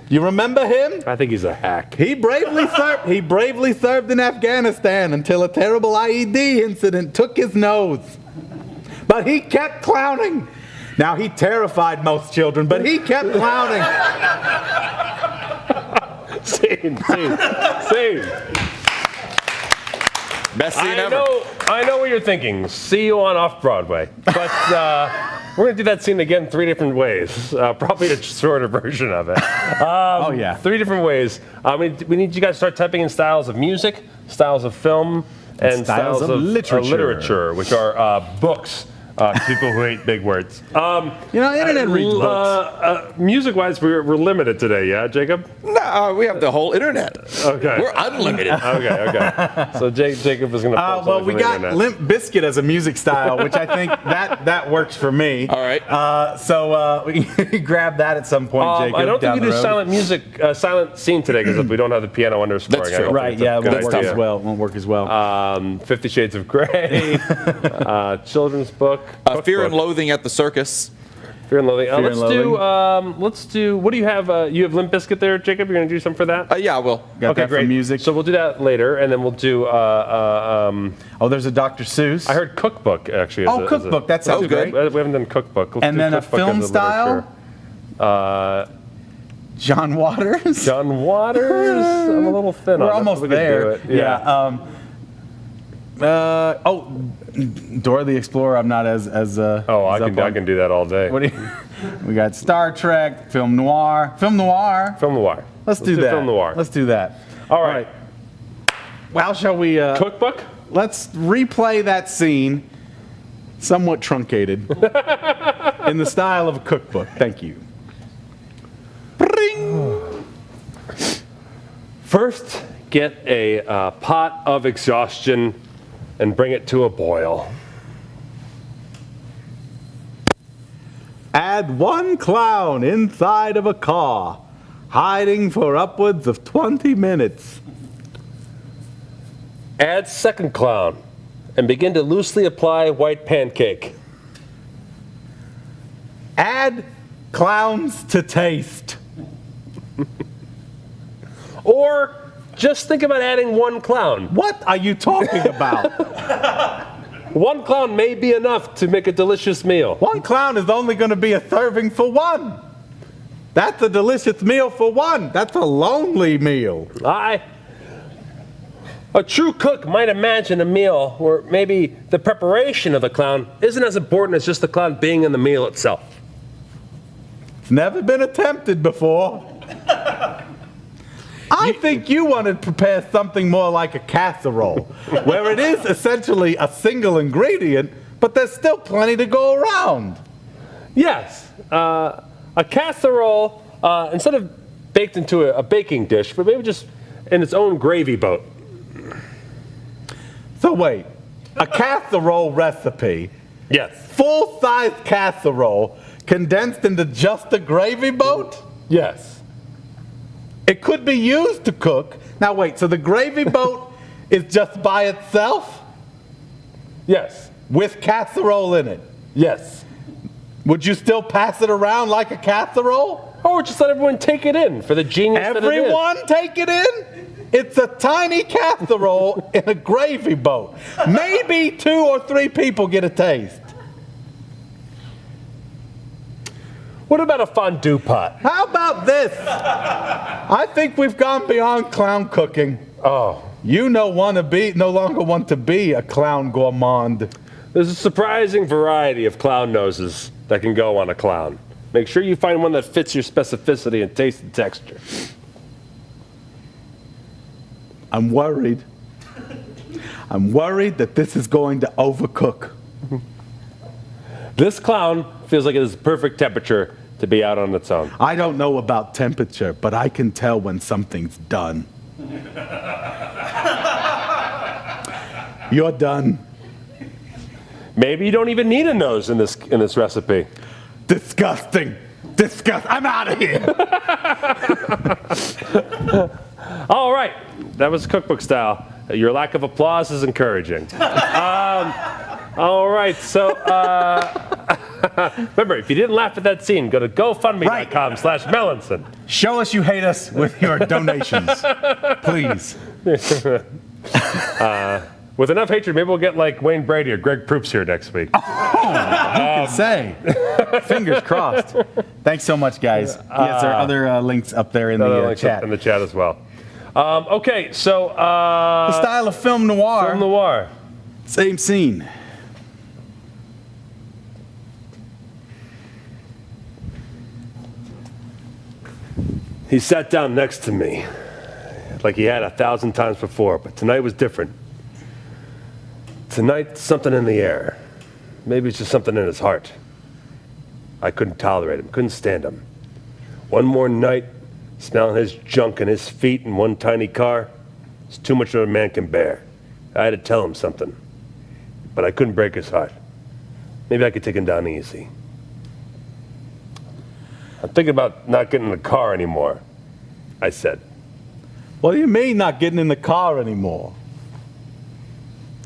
You remember him? I think he's a hack. He bravely served in Afghanistan until a terrible IED incident took his nose. But he kept clowning. Now, he terrified most children, but he kept clowning. Scene. Best scene ever. I know what you're thinking. See you on Off-Broadway. But we're going to do that scene again 3 different ways. Probably a shorter version of it. Oh, yeah. 3 different ways. We need you guys to start typing in styles of music, styles of film, and styles of literature, which are books. People who hate big words. Internet reads books. Music-wise, we're limited today, yeah, Jacob? No, we have the whole internet. Okay. We're unlimited. Okay. So Jacob is going to pull Well, something we from the got internet. Limp Bizkit as a music style, which I think that works for me. All right. So we can grab that at some point, Jacob. I don't think down we the do road. silent music, silent scene today because we don't have the piano underscoring. That's I don't true. think Right, it's a yeah, it good won't work idea. as well. Won't work as well. 50 Shades of Grey, children's book. Fear and cookbook. Loathing at the Circus. Fear and Loathing. Fear and Let's do. What do you have? You have Limp Bizkit there, Jacob. You're going to do something for that? Yeah, I will. Got Okay, that great. for music. So we'll do that later, and then we'll do. Oh, there's a Dr. Seuss. I heard cookbook actually. Cookbook. That sounds good. great. We haven't done cookbook. Let's And do then a cookbook film as literature. style. John Waters. John Waters. I'm a little thin We're on almost that, but we can do there. it. Yeah. Dora the Explorer. I'm not as. I can do that all day. What do you? We got Star Trek, film noir. Film noir. Let's do that. Film noir. Let's do that. All right. How shall we? Cookbook. Let's replay that scene, somewhat truncated, in the style of a cookbook. Thank you. First, get a pot of exhaustion and bring it to a boil. Add one clown inside of a car, hiding for upwards of 20 minutes. Add second clown and begin to loosely apply white pancake. Add clowns to taste. Or just think about adding one clown. What are you talking about? One clown may be enough to make a delicious meal. One clown is only going to be a serving for one. That's a delicious meal for one. That's a lonely meal. A true cook might imagine a meal where maybe the preparation of the clown isn't as important as just the clown being in the meal itself. It's never been attempted before. I think you want to prepare something more like a casserole, where it is essentially a single ingredient, but there's still plenty to go around. Yes, a casserole, instead of baked into a baking dish, but maybe just in its own gravy boat. So wait, a casserole recipe, Yes. full-size casserole, condensed into just a gravy boat? Yes. It could be used to cook. Now wait, so the gravy boat is just by itself? Yes. with casserole in it. Yes. Would you still pass it around like a casserole? Or just let everyone take it in for the genius that it is. Everyone take it in? It's a tiny casserole in a gravy boat. Maybe 2 or 3 people get a taste. What about a fondue pot? How about this? I think we've gone beyond clown cooking. Oh, You no longer want to be a clown gourmand. there's a surprising variety of clown noses that can go on a clown. Make sure you find one that fits your specificity and taste and texture. I'm worried. I'm worried that this is going to overcook. This clown feels like it is the perfect temperature to be out on its own. I don't know about temperature, but I can tell when something's done. You're done. Maybe you don't even need a nose in this recipe. Disgusting. I'm out of here. All right, that was cookbook style. Your lack of applause is encouraging. All right, so remember, if you didn't laugh at that scene, go to GoFundMe.com/Melanson. Show us you hate us with your donations. Please. With enough hatred, maybe we'll get like Wayne Brady or Greg Proops here next week. Say. Fingers crossed. Thanks so much, guys. Yes, there are other links up there in the chat. In the chat as well. Okay, so The style of film noir. film noir. Same scene. He sat down next to me, like he had 1,000 times before, but tonight was different. Tonight, something in the air. Maybe it's just something in his heart. I couldn't tolerate him, couldn't stand him. One more night, smelling his junk and his feet in one tiny car, it's too much of a man can bear. I had to tell him something, but I couldn't break his heart. Maybe I could take him down easy. I'm thinking about not getting in the car anymore, I said. What do you mean not getting in the car anymore?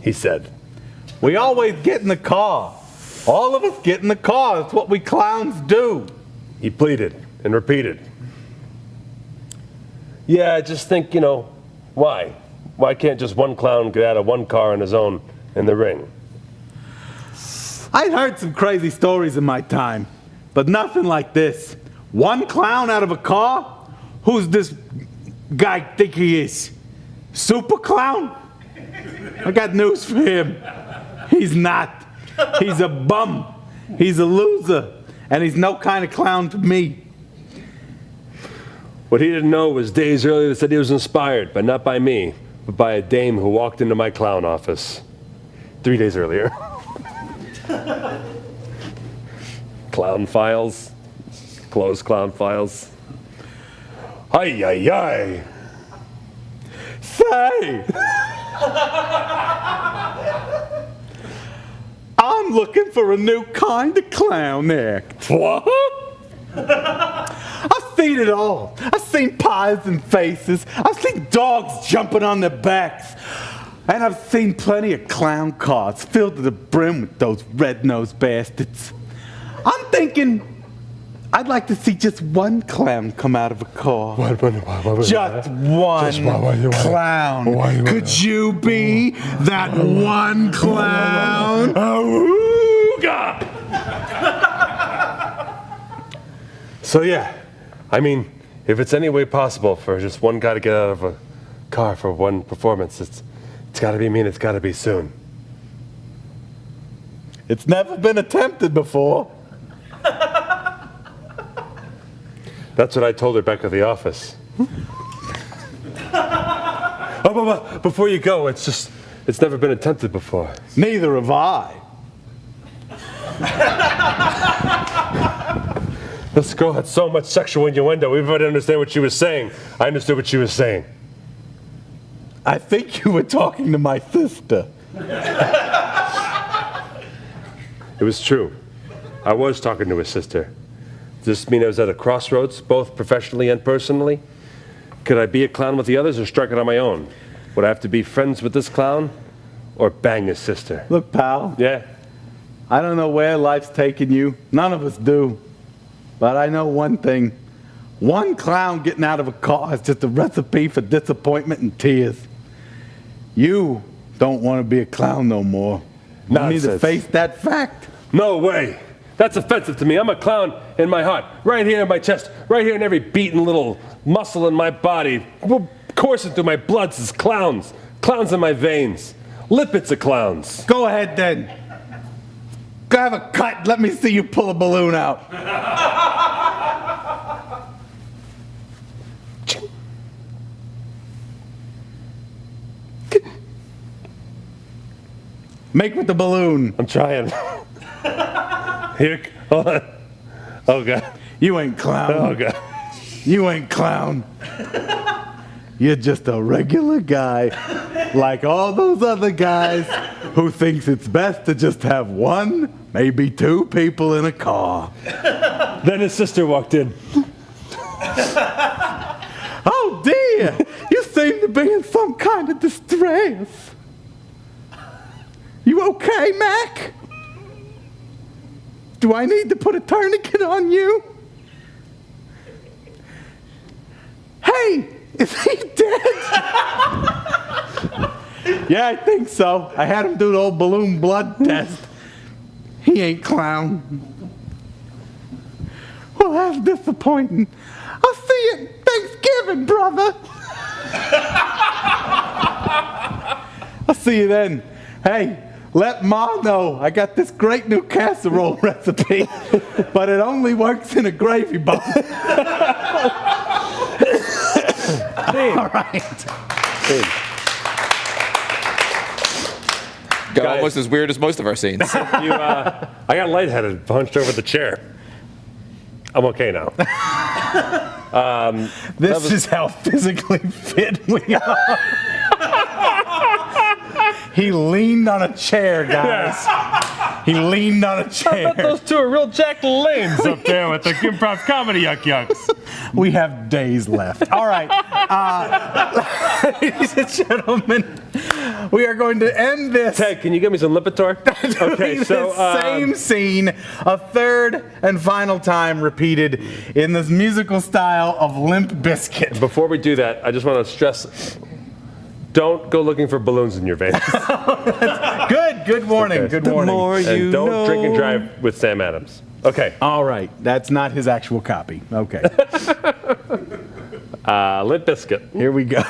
He said, We always get in the car. All of us get in the car. It's what we clowns do. he pleaded and repeated. Yeah, I just think, why? Why can't just one clown get out of one car on his own in the ring? I'd heard some crazy stories in my time, but nothing like this. One clown out of a car? Who's this guy think he is? Super clown? I got news for him. He's not. He's a bum. He's a loser. And he's no kind of clown to me. What he didn't know was days earlier they said he was inspired, but not by me, but by a dame who walked into my clown office 3 days earlier. Clown files. Closed clown files. Ay, ay, ay. Say! I'm looking for a new kind of clown act. What? I've seen it all. I've seen pies and faces. I've seen dogs jumping on their backs. And I've seen plenty of clown cars filled to the brim with those red-nosed bastards. I'm thinking I'd like to see just one clown come out of a car. Just one clown. Could you be that one clown? Awooga! So yeah, I mean, if it's any way possible for just one guy to get out of a car for one performance, it's got to be me and it's got to be soon. It's never been attempted before. That's what I told her back at the office. Oh, before you go, it's never been attempted before. Neither have I. This girl had so much sexual innuendo, even if I didn't understand what she was saying, I understood what she was saying. I think you were talking to my sister. It was true. I was talking to his sister. Does this mean I was at a crossroads, both professionally and personally? Could I be a clown with the others or strike it on my own? Would I have to be friends with this clown? or bang his sister? Look, pal, Yeah? I don't know where life's taking you. None of us do. But I know one thing. One clown getting out of a car is just a recipe for disappointment and tears. You don't want to be a clown no more. You need to Nonsense. face that fact. No way. That's offensive to me. I'm a clown in my heart, right here in my chest, right here in every beaten little muscle in my body. Coursing through my bloods is clowns. Clowns in my veins. Lipids of clowns. Go ahead then. Go have a cut. Let me see you pull a balloon out. Make with the balloon. I'm trying. Here, hold on. Oh, God. You ain't clown. Oh, God. You ain't clown. You're just a regular guy, like all those other guys who thinks it's best to just have one, maybe two people in a car. Then his sister walked in. Oh dear, you seem to be in some kind of distress. You okay, Mac? Do I need to put a tourniquet on you? Hey, is he dead? Yeah, I think so. I had him do the old balloon blood test. He ain't clown. Well, that's disappointing. I'll see you at Thanksgiving, brother. I'll see you then. Hey, let Ma know I got this great new casserole recipe, but it only works in a gravy bowl. All right. Got Guys. almost as weird as most of our scenes. I got lightheaded, hunched over the chair. I'm okay now. This is how physically fit we are. He leaned on a chair, guys. He leaned on a chair. Those two are real Jack Lanes up there with the improv comedy yucks. We have days left. All right. Ladies and gentlemen, we are going to end this. Ted, can you get me some Lipitor? Okay, so same scene, a third and final time repeated in this musical style of Limp Bizkit. before we do that, I just want to stress: don't go looking for balloons in your veins. Good warning. Okay. Good warning. And don't drink and drive with Sam Adams. Okay. All right. That's not his actual copy. Okay. Limp Bizkit. Here we go.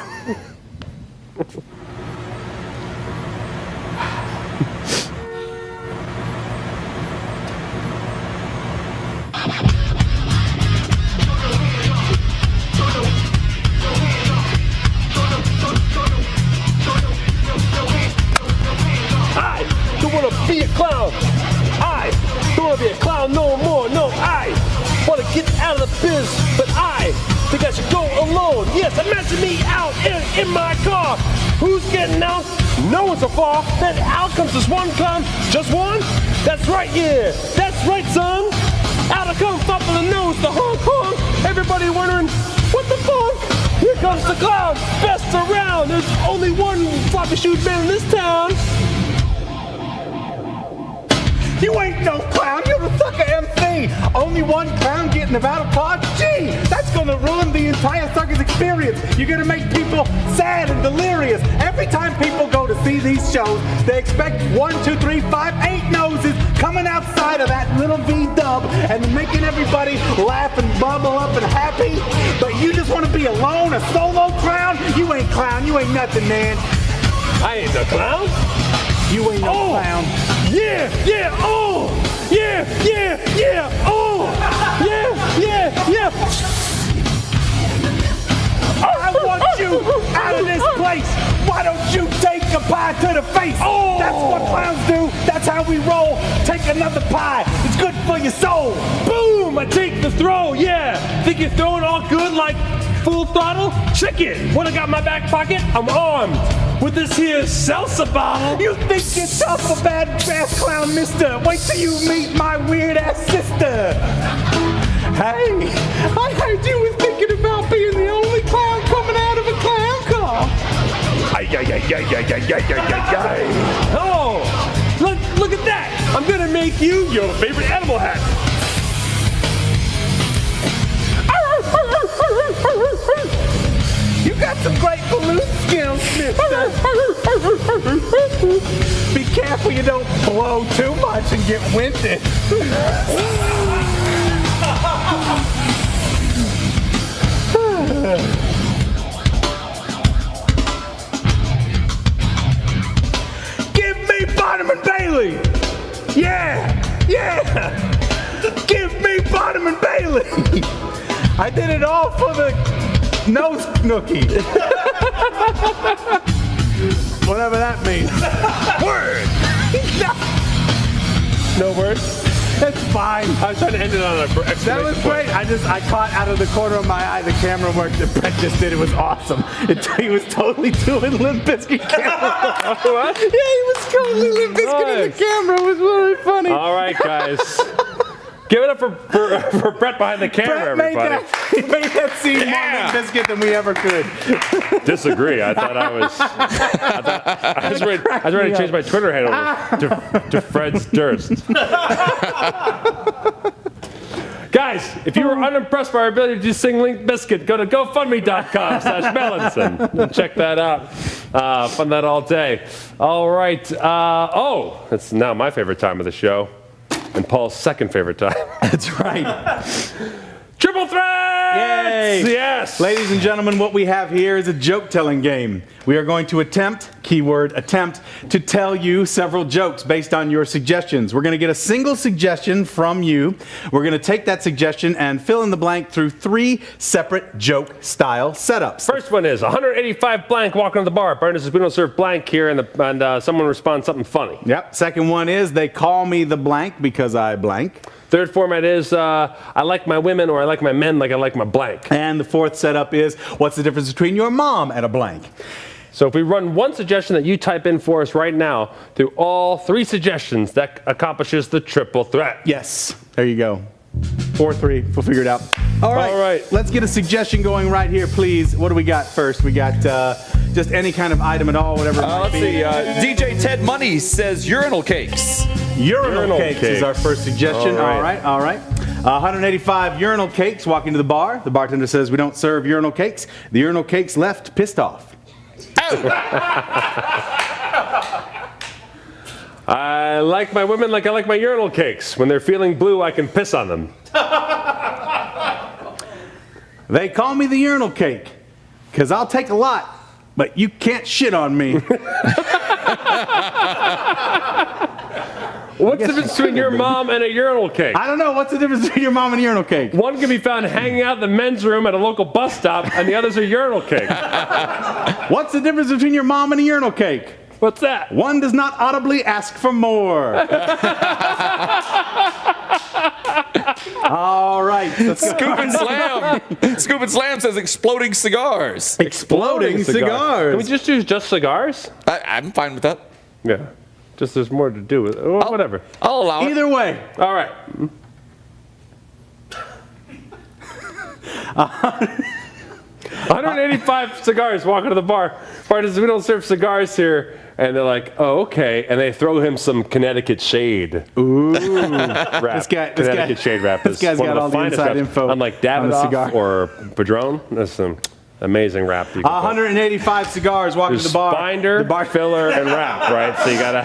I don't want to be a clown. I don't want to be a clown no more. No, I want to get out of the biz, but I think I should go alone. Yes, imagine me out in my car. Who's getting out? No one so far. Then out comes this one clown. Just one? That's right, yeah. That's right, son. Out I come, thump in the nose, the honk honk. Everybody wondering, what the fuck? Here comes the clown, best around. There's only one floppy shoot man in this town. You ain't no clown. You're the sucker MC. Only one clown getting about a car. Gee, that's gonna ruin the entire circus experience. You're gonna make people sad and delirious. Every time people go to see these shows, they expect 1, 2, 3, 5, 8 noses coming outside of that little V-dub and making everybody laugh and bubble up and happy. But you just want to be alone, a solo clown? You ain't clown. You ain't nothing, man. I ain't the clown. You ain't no clown. Yeah, yeah, oh, yeah, yeah, yeah, oh, yeah, yeah, yeah. I want you out of this place. Why don't you take a pie to the face? Oh. That's what clowns do. That's how we roll. Take another pie. It's good for your soul. Boom, I take the throw, yeah. Think you're throwing all good like full throttle? Check it. What I got in my back pocket? I'm armed with this here salsa bottle. You think you're tough, a bad ass clown, mister. Wait till you meet my weird ass sister. Hey, I heard you was thinking about being the only clown coming out of a clown car. I Oh, look at that! I'm gonna make you your favorite animal hat. You got some great balloon skills, mister. Be careful you don't blow too much and get winded. Give me Bottom and Bailey. Yeah. Give me Bottom and Bailey. I did it all for the nose nookie. Whatever that means. Word. No words? That's fine. I was trying to end it on a That was great. I caught out of the corner of my eye the camera work that Brett just did. It was awesome. He was totally doing Limp Bizkit camera. What? Yeah, he was totally Limp Bizkit in the camera. It was really funny. All right, guys. Give it up for Brett behind the camera, Brett everybody. made that scene more Limp Bizkit than we ever could. Disagree. I was ready to change my Twitter handle to Fred's Durst. Guys, if you were unimpressed by our ability to sing Limp Bizkit, go to GoFundMe.com/Melanson and check that out. Fun that all day. All right. It's now my favorite time of the show. And Paul's second favorite time. That's right. Triple Threats! Yay! Yes! Ladies and gentlemen, what we have here is a joke-telling game. We are going to attempt, keyword attempt, to tell you several jokes based on your suggestions. We're going to get a single suggestion from you. We're going to take that suggestion and fill in the blank through 3 separate joke-style setups. First one is 185 blank walking to the bar. Barney says we don't serve blank here, and someone responds something funny. Yep. Second one is they call me the blank because I blank. Third format is I like my women or I like my men like I like my blank. And the fourth setup is what's the difference between your mom and a blank? So if we run one suggestion that you type in for us right now through all 3 suggestions, that accomplishes the triple threat. Yes. There you go. 4-3. We'll figure it out. All right. Let's get a suggestion going right here, please. What do we got first? We got just any kind of item at all, whatever it might Let's be. see. DJ Ted Money says urinal cakes. Urinal cakes is our first suggestion. All right. 185 urinal cakes walking to the bar. The bartender says we don't serve urinal cakes. The urinal cakes left pissed off. I like my women like I like my urinal cakes. When they're feeling blue, I can piss on them. They call me the urinal cake because I'll take a lot, but you can't shit on me. What's the difference between your mom and a urinal cake? I don't know. What's the difference between your mom and a urinal cake? One can be found hanging out in the men's room at a local bus stop, and the other's a urinal cake. What's the difference between your mom and a urinal cake? What's that? One does not audibly ask for more. All right. Let's go. Scoop and Slam. Scoop and Slam says exploding cigars. Exploding cigars. Can we just do just cigars? I'm fine with that. Yeah. Just there's more to do with it. Well, whatever. I'll allow it. Either way. All right. 185 cigars walking to the bar. Bar says we don't serve cigars here. And they're like, oh, okay. And they throw him some Connecticut shade. Ooh. Rap. Connecticut shade rap is This guy's one got of all the the finest inside raps. info Unlike on the cigar. Davidoff or Padron, that's some amazing rap. You can 185 cigars walking to the bar. Binder, filler, and wrap, right? So you gotta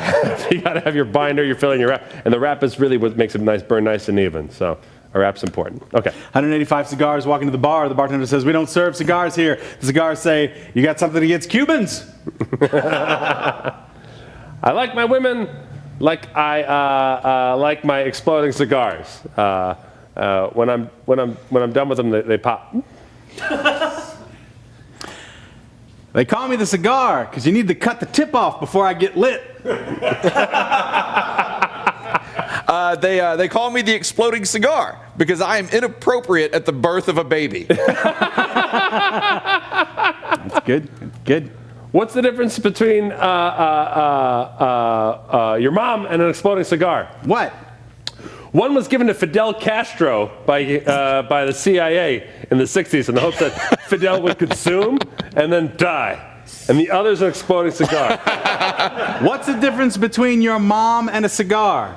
have your binder, your filler, and your wrap. And the wrap is really what makes it nice, burn nice and even. So a wrap's important. Okay. 185 cigars walking to the bar. The bartender says, we don't serve cigars here. The cigars say, you got something against Cubans? I like my women like I like my exploding cigars. When I'm done with them, they pop. They call me the cigar because you need to cut the tip off before I get lit. They call me the exploding cigar because I am inappropriate at the birth of a baby. That's good. Good. What's the difference between your mom and an exploding cigar? What? One was given to Fidel Castro by the CIA in the 60s in the hopes that Fidel would consume and then die. and the other's an exploding cigar. What's the difference between your mom and a cigar?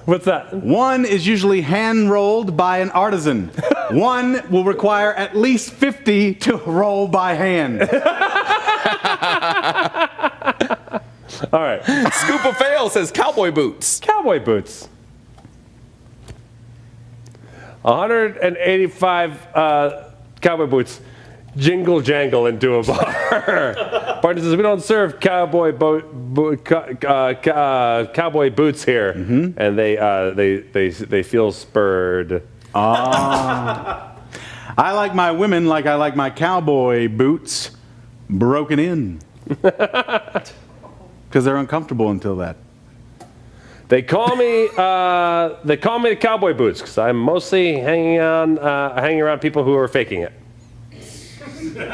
What's that? One is usually hand-rolled by an artisan. One will require at least 50 to roll by hand. All right. Scoop of Fail says cowboy boots. Cowboy boots. 185 cowboy boots jingle jangle into a bar. Barton says we don't serve cowboy boots here, and they feel spurred. I like my women like I like my cowboy boots broken in. Because they're uncomfortable until that. They call me the cowboy boots because I'm mostly hanging around people who are faking it. They're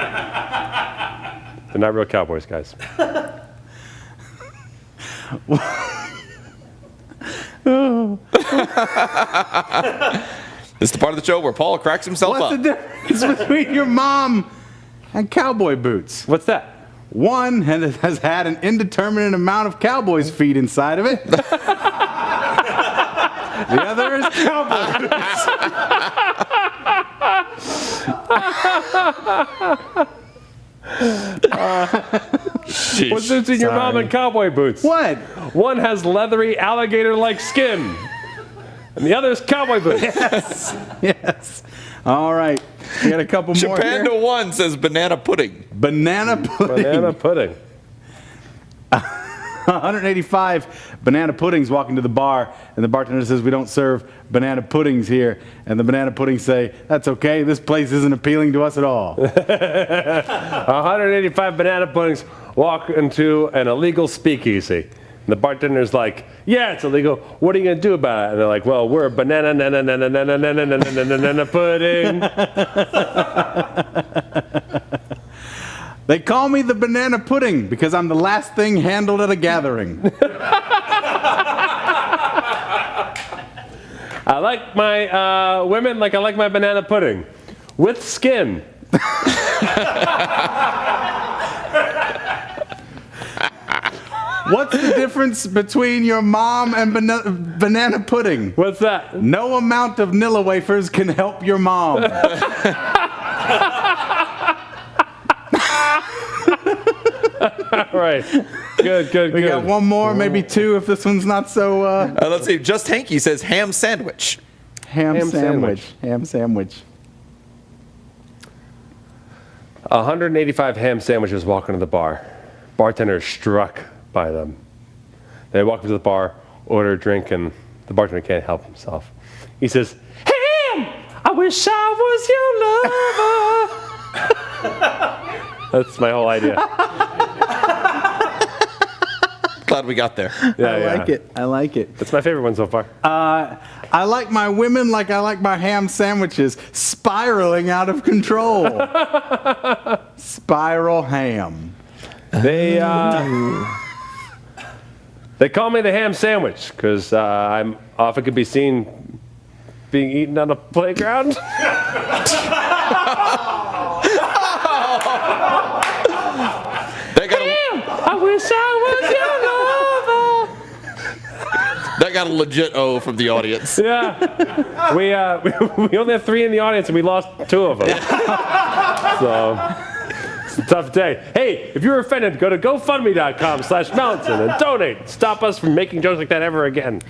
not real cowboys, guys. This is the part of the show where Paul cracks himself What's up. the difference between your mom and cowboy boots? What's that? One has had an indeterminate amount of cowboy's feet inside of it. The other is cowboy Sheesh. What's the difference between your mom and cowboy boots? What? One has leathery alligator-like skin, and the other is cowboy boots. Yes. All right. We got a couple more here. Japanda 1 says banana pudding. Banana pudding. Banana pudding. 185 banana puddings walk into the bar, and the bartender says, we don't serve banana puddings here. And the banana puddings say, that's okay, this place isn't appealing to us at all. 185 banana puddings walk into an illegal speakeasy. And the bartender's like, yeah, it's illegal. What are you going to do about it? And they're like, well, we're a banana pudding. They call me the banana pudding because I'm the last thing handled at a gathering. I like my women like I like my banana pudding. With skin. What's the difference between your mom and banana pudding? What's that? No amount of Nilla wafers can help your mom. All right. Good. We got one more, maybe two if this one's not so... Let's see. Just Hanky says ham sandwich. Ham sandwich. 185 ham sandwiches walk into the bar. Bartender is struck by them. They walk up to the bar, order a drink, and the bartender can't help himself. He says, Ham! I wish I was your lover. That's my whole idea. Glad we got there. Yeah, I like it. That's my favorite one so far. I like my women like I like my ham sandwiches, spiraling out of control. Spiral ham. They call me the ham sandwich because I'm often could be seen being eaten on a playground. I wish I was your lover. That got a legit O from the audience. Yeah, we only have 3 in the audience and we lost 2 of them. So it's a tough day. Hey, if you're offended, go to GoFundMe.com/Melanson and donate. Stop us from making jokes like that ever again.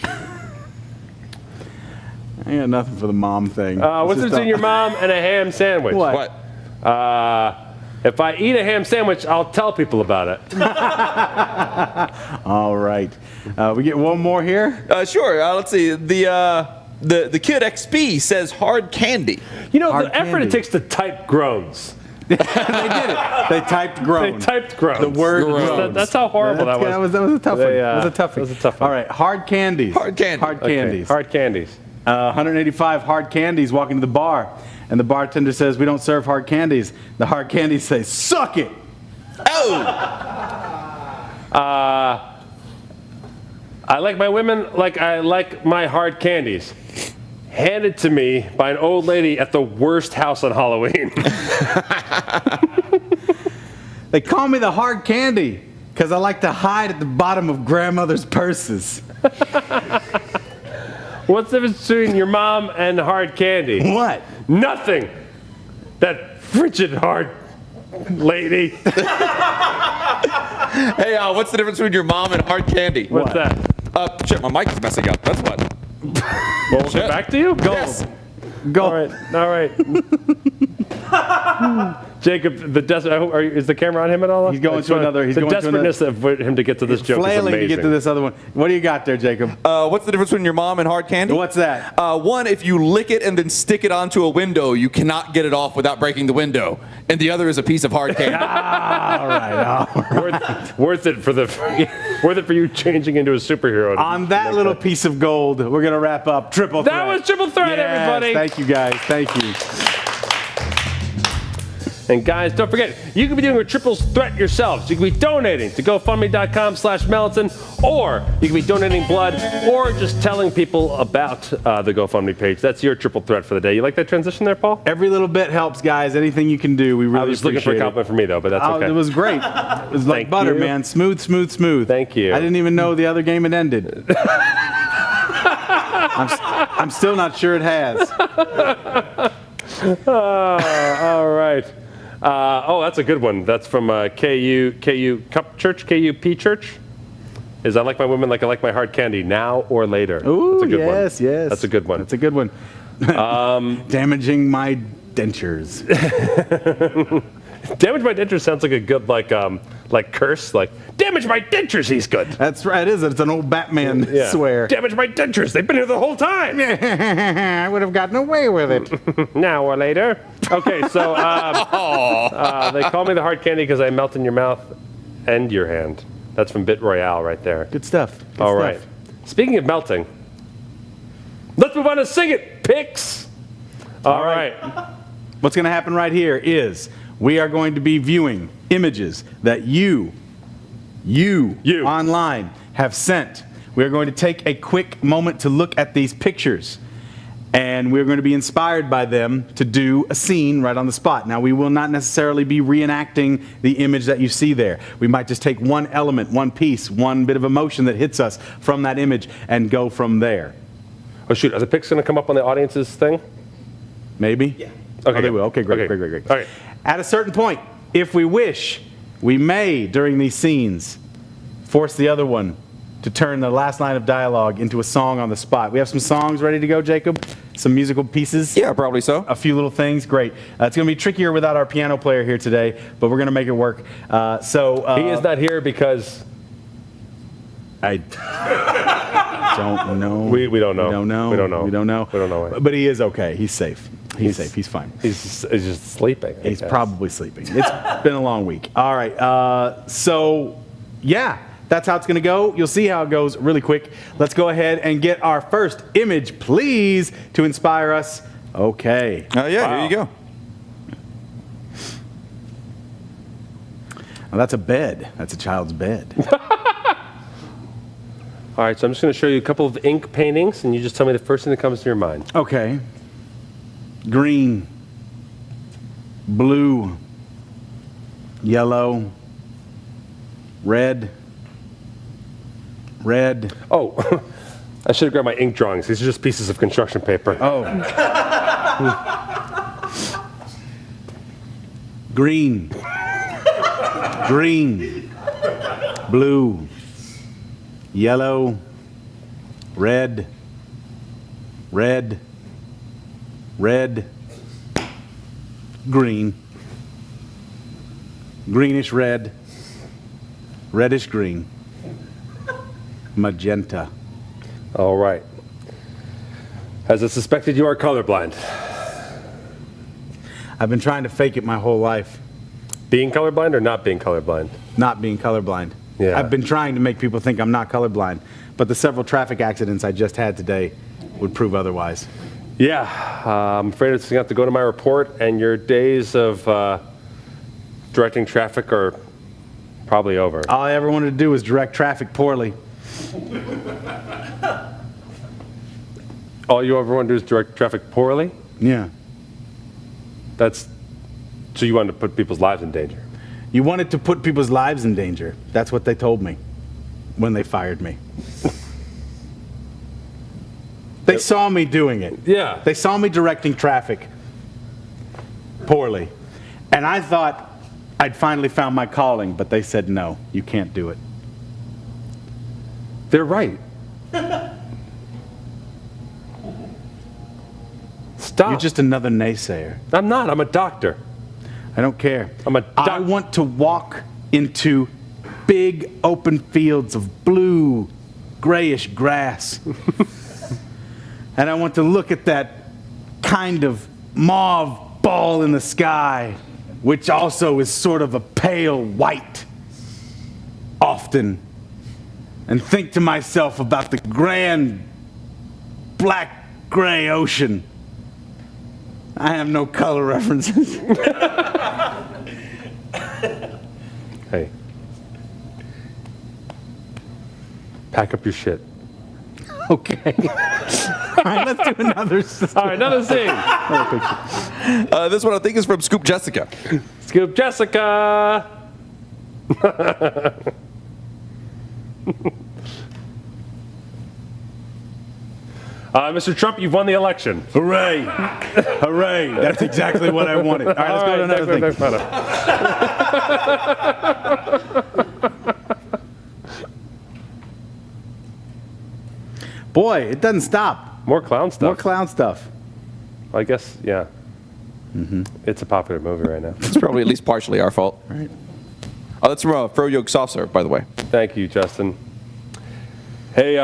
I got nothing for the mom thing. What's the difference between your mom and a ham sandwich? What? If I eat a ham sandwich, I'll tell people about it. All right. We get one more here. Sure. Let's see. The Kid XP says hard candy. You know, Hard the effort candy. it takes to type groans. They did it. They typed groan. They typed groans. The word groans. That's how horrible that was. That was a tough one. They, That was a toughie. that was a tough one. All right. Hard candies. Hard candy. Hard candies. Hard candies. 185 hard candies walk into the bar, and the bartender says, we don't serve hard candies. The hard candies say, suck it. Oh! I like my women like I like my hard candies. Handed to me by an old lady at the worst house on Halloween. They call me the hard candy because I like to hide at the bottom of grandmother's purses. What's the difference between your mom and hard candy? What? Nothing. That frigid hard lady. Hey, what's the difference between your mom and hard candy? What's that? Shit, my mic is messing up. That's what. Well, we'll get back to you? Go. Yes. Go. All right. Jacob, is the camera on him at all? He's going to another. He's the going to another. desperateness of him to get to this joke is Flailing amazing. to get to this other one. What do you got there, Jacob? What's the difference between your mom and hard candy? What's that? One, if you lick it and then stick it onto a window, you cannot get it off without breaking the window. And the other is a piece of hard candy. All right. Worth it for you changing into a superhero. On that little piece of gold, we're going to wrap up Triple Threat. That was Triple Threat, Yes, everybody. Thank you, guys. Thank you. And guys, don't forget, you can be doing a triple threat yourselves. You can be donating to GoFundMe.com/Melanson, or you can be donating blood, or just telling people about the GoFundMe page. That's your triple threat for the day. You like that transition there, Paul? Every little bit helps, guys. Anything you can do, we really I was looking for a appreciate compliment from me, though, but that's okay. It was great. It was like Thank butter, you. man. Smooth, smooth, smooth. Thank you. I didn't even know the other game had ended. I'm still not sure it has. All right. That's a good one. That's from KU Cup Church, KUP Church. Is I like my women like I like my hard candy, now or later. Ooh, That's a good yes, one. yes. That's a good one. That's a good one. Damaging my dentures. Damage my dentures sounds like a good like curse. Like damage my dentures. He's good. That's right, is it? It's an old Batman swear. Damage my dentures. They've been here the whole time. I would have gotten away with it. Now or later. Okay, so they call me the hard candy because I melt in your mouth and your hand. That's from Bit Royale right there. Good stuff. Good All stuff. right. Speaking of melting, let's move on to Sing It, Picks. All right. What's going to happen right here is we are going to be viewing images that you online have sent. We are going to take a quick moment to look at these pictures, and we're going to be inspired by them to do a scene right on the spot. Now, we will not necessarily be reenacting the image that you see there. We might just take one element, one piece, one bit of emotion that hits us from that image and go from there. Oh, shoot. Are the pics going to come up on the audience's thing? Maybe? Yeah. Okay, Oh, they will. Okay, great, okay. great. All right. At a certain point, if we wish, we may, during these scenes, force the other one to turn the last line of dialogue into a song on the spot. We have some songs ready to go, Jacob? Some musical pieces? Yeah, probably so. A few little things? Great. It's going to be trickier without our piano player here today, but we're going to make it work. He is not here because I don't know. We don't know. We don't know. We don't know. We don't know. We don't know. But he is okay. He's safe. He's safe. He's fine. he's just sleeping. I He's guess. probably sleeping. It's been a long week. All right. Yeah, that's how it's going to go. You'll see how it goes really quick. Let's go ahead and get our first image, please, to inspire us. Okay. Oh, yeah, here you go. Now, that's a bed. That's a child's bed. All right, so I'm just going to show you a couple of ink paintings, and you just tell me the first thing that comes to your mind. Okay. Green. Blue. Yellow. Red. Red. Oh, I should have grabbed my ink drawings. These are just pieces of construction paper. Oh. Green. Green. Blue. Yellow. Red. Red. Red. Green. Greenish red. Reddish green. Magenta. All right. As I suspected, you are colorblind. I've been trying to fake it my whole life. Being colorblind or not being colorblind? Not being colorblind. Yeah. I've been trying to make people think I'm not colorblind, but the several traffic accidents I just had today would prove otherwise. Yeah, I'm afraid it's going to have to go to my report, and your days of directing traffic are probably over. All I ever wanted to do was direct traffic poorly. All you ever want to do is direct traffic poorly? Yeah. So you wanted to put people's lives in danger? You wanted to put people's lives in danger. That's what they told me when they fired me. They saw me doing it. Yeah. They saw me directing traffic poorly. And I thought I'd finally found my calling, but they said, no, you can't do it. They're right. Stop. You're just another naysayer. I'm not. I'm a doctor. I don't care. I want to walk into big open fields of blue, grayish grass. And I want to look at that kind of mauve ball in the sky, which also is sort of a pale white, often, and think to myself about the grand black-gray ocean. I have no color references. Hey. Pack up your shit. Okay. All right, let's do another. All right, another scene. This one I think is from Scoop Jessica. Scoop Jessica. Mr. Trump, you've won the election. Hooray! Hooray! That's exactly what I wanted. All right, let's go to another next thing. Boy, it doesn't stop. More clown stuff. More clown stuff. I guess, yeah. It's a popular movie right now. It's probably at least partially our fault. Right. Oh, that's from Froyo Soft Serve, by the way. Thank you, Justin. Hey,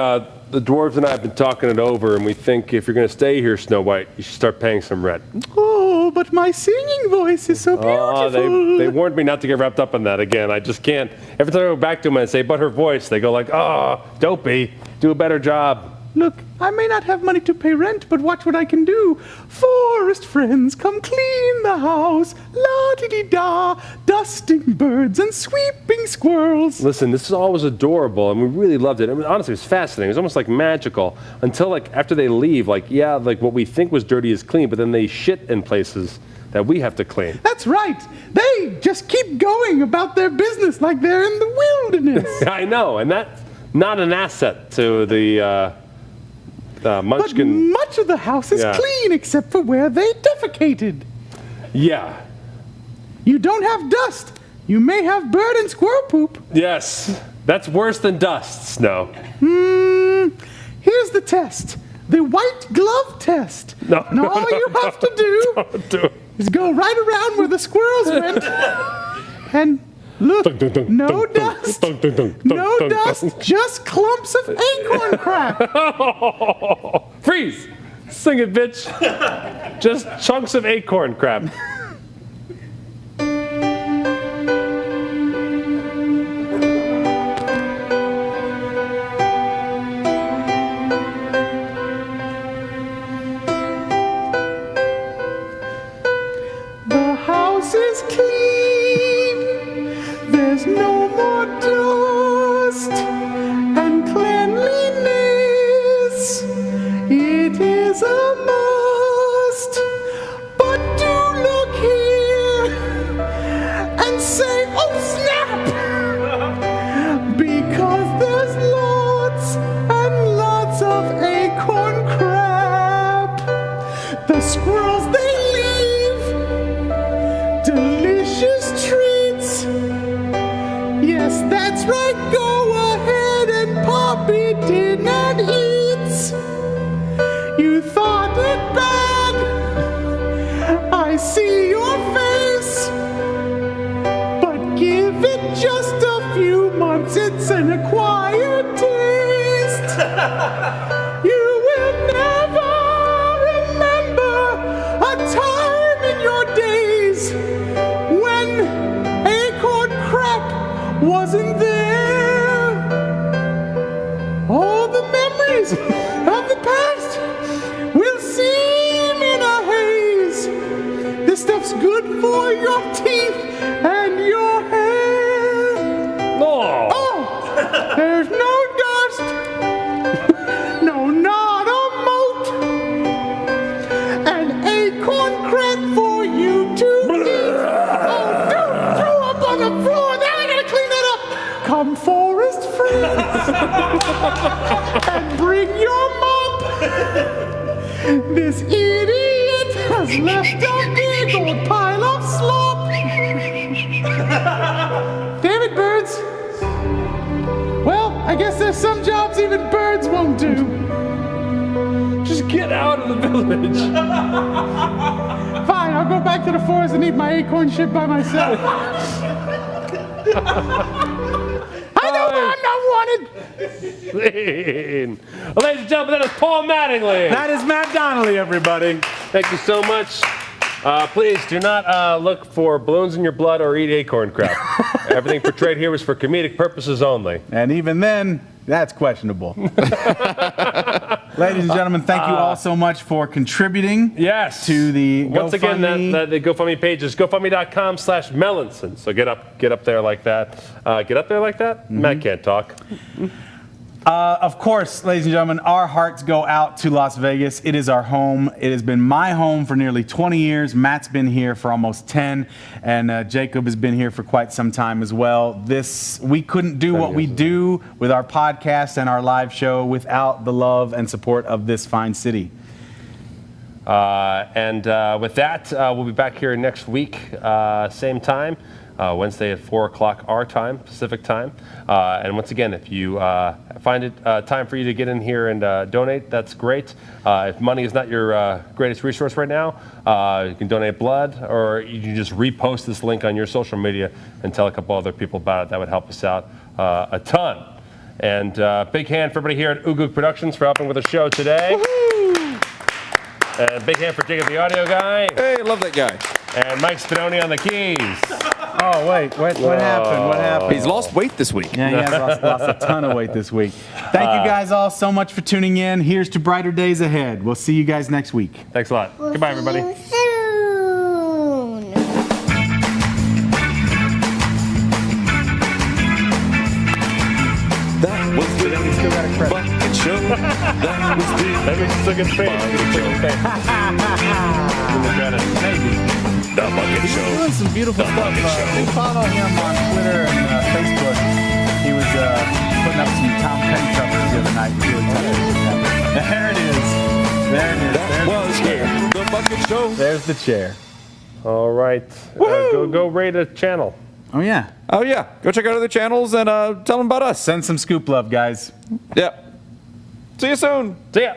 the dwarves and I have been talking it over, and we think if you're going to stay here, Snow White, you should start paying some rent. Oh, but my singing voice is so beautiful. They warned me not to get wrapped up in that again. I just can't. Every time I go back to them and say, but her voice, they go like, oh, dopey, do a better job. Look, I may not have money to pay rent, but watch what I can do. Forest friends, come clean the house. La-di-di-da, dusting birds and sweeping squirrels. Listen, this is always adorable, and we really loved it. I mean, honestly, it was fascinating. It was almost like magical until, like, after they leave, like what we think was dirty is clean, but then they shit in places that we have to clean. That's right. They just keep going about their business like they're in the wilderness. I know, and that's not an asset to the Munchkin. But much of the house is clean except for where they defecated. Yeah. You don't have dust. You may have bird and squirrel poop. Yes. That's worse than dust, Snow. Here's the test. The white glove test. No. All you have to do Don't do it. is go right around where the squirrels went and look. No dust. No dust. Just clumps of acorn crap. Freeze! Sing it, bitch. Just chunks of acorn crap. The house is clean. There's no more dust and cleanliness. It is a must. But do look here and say, oh snap! Because there's lots and lots of acorn crap. The squirrels, they leave delicious treats. Yes, that's right. Go ahead and pop it in and eat. You thought it bad. I see your face. But give it just a few months. It's an acquired taste. You will never remember a time in your days when acorn crap wasn't there. All the memories of the past and bring your mop. This idiot has left a big old pile of slop. Damn it, birds. Well, I guess there's some jobs even birds won't do. Just get out of the village. Fine, I'll go back to the forest and eat my acorn shit by myself. I know I'm not wanted. Well, ladies and gentlemen, that is Paul Mattingly. That is Matt Donnelly, everybody. Thank you so much. Please do not look for balloons in your blood or eat acorn crap. Everything portrayed here was for comedic purposes only. And even then, that's questionable. Ladies and gentlemen, thank you all so much for contributing Yes. to the Once again, GoFundMe. the GoFundMe page is gofundme.com/Melanson. So get up there like that. Get up there like that? Matt can't talk. Of course, ladies and gentlemen, our hearts go out to Las Vegas. It is our home. It has been my home for nearly 20 years. Matt's been here for almost 10, and Jacob has been here for quite some time as well. We couldn't do what we do with our podcast and our live show without the love and support of this fine city. With that, we'll be back here next week, same time. Wednesday at 4 o'clock our time, Pacific time. And once again, if you find it time for you to get in here and donate, that's great. If money is not your greatest resource right now, you can donate blood, or you can just repost this link on your social media and tell a couple other people about it. That would help us out a ton. And big hand for everybody here at Ugook Productions for helping with the show today. Woo-hoo! And big hand for Jacob, the audio guy. Hey, love that guy. And Mike Spinoni on the keys. Oh, wait, what happened? What happened? He's lost weight this week. Yeah, he has lost a ton of weight this week. Thank you guys all so much for tuning in. Here's to brighter days ahead. We'll see you guys next week. Thanks a lot. Goodbye, everybody. See you soon. That was the bucket show. That was the That means it's a good face. The bucket He's show. doing some beautiful stuff. We follow him on Twitter and Facebook. He was putting up some Tom Petty covers the other night. Really tired. There it is. There it is. That was the bucket show. There's the chair. All right. Go rate a channel. Oh, yeah. Oh, yeah. Go check out other channels and tell them about us. Send some scoop love, guys. Yep. See you soon. See ya.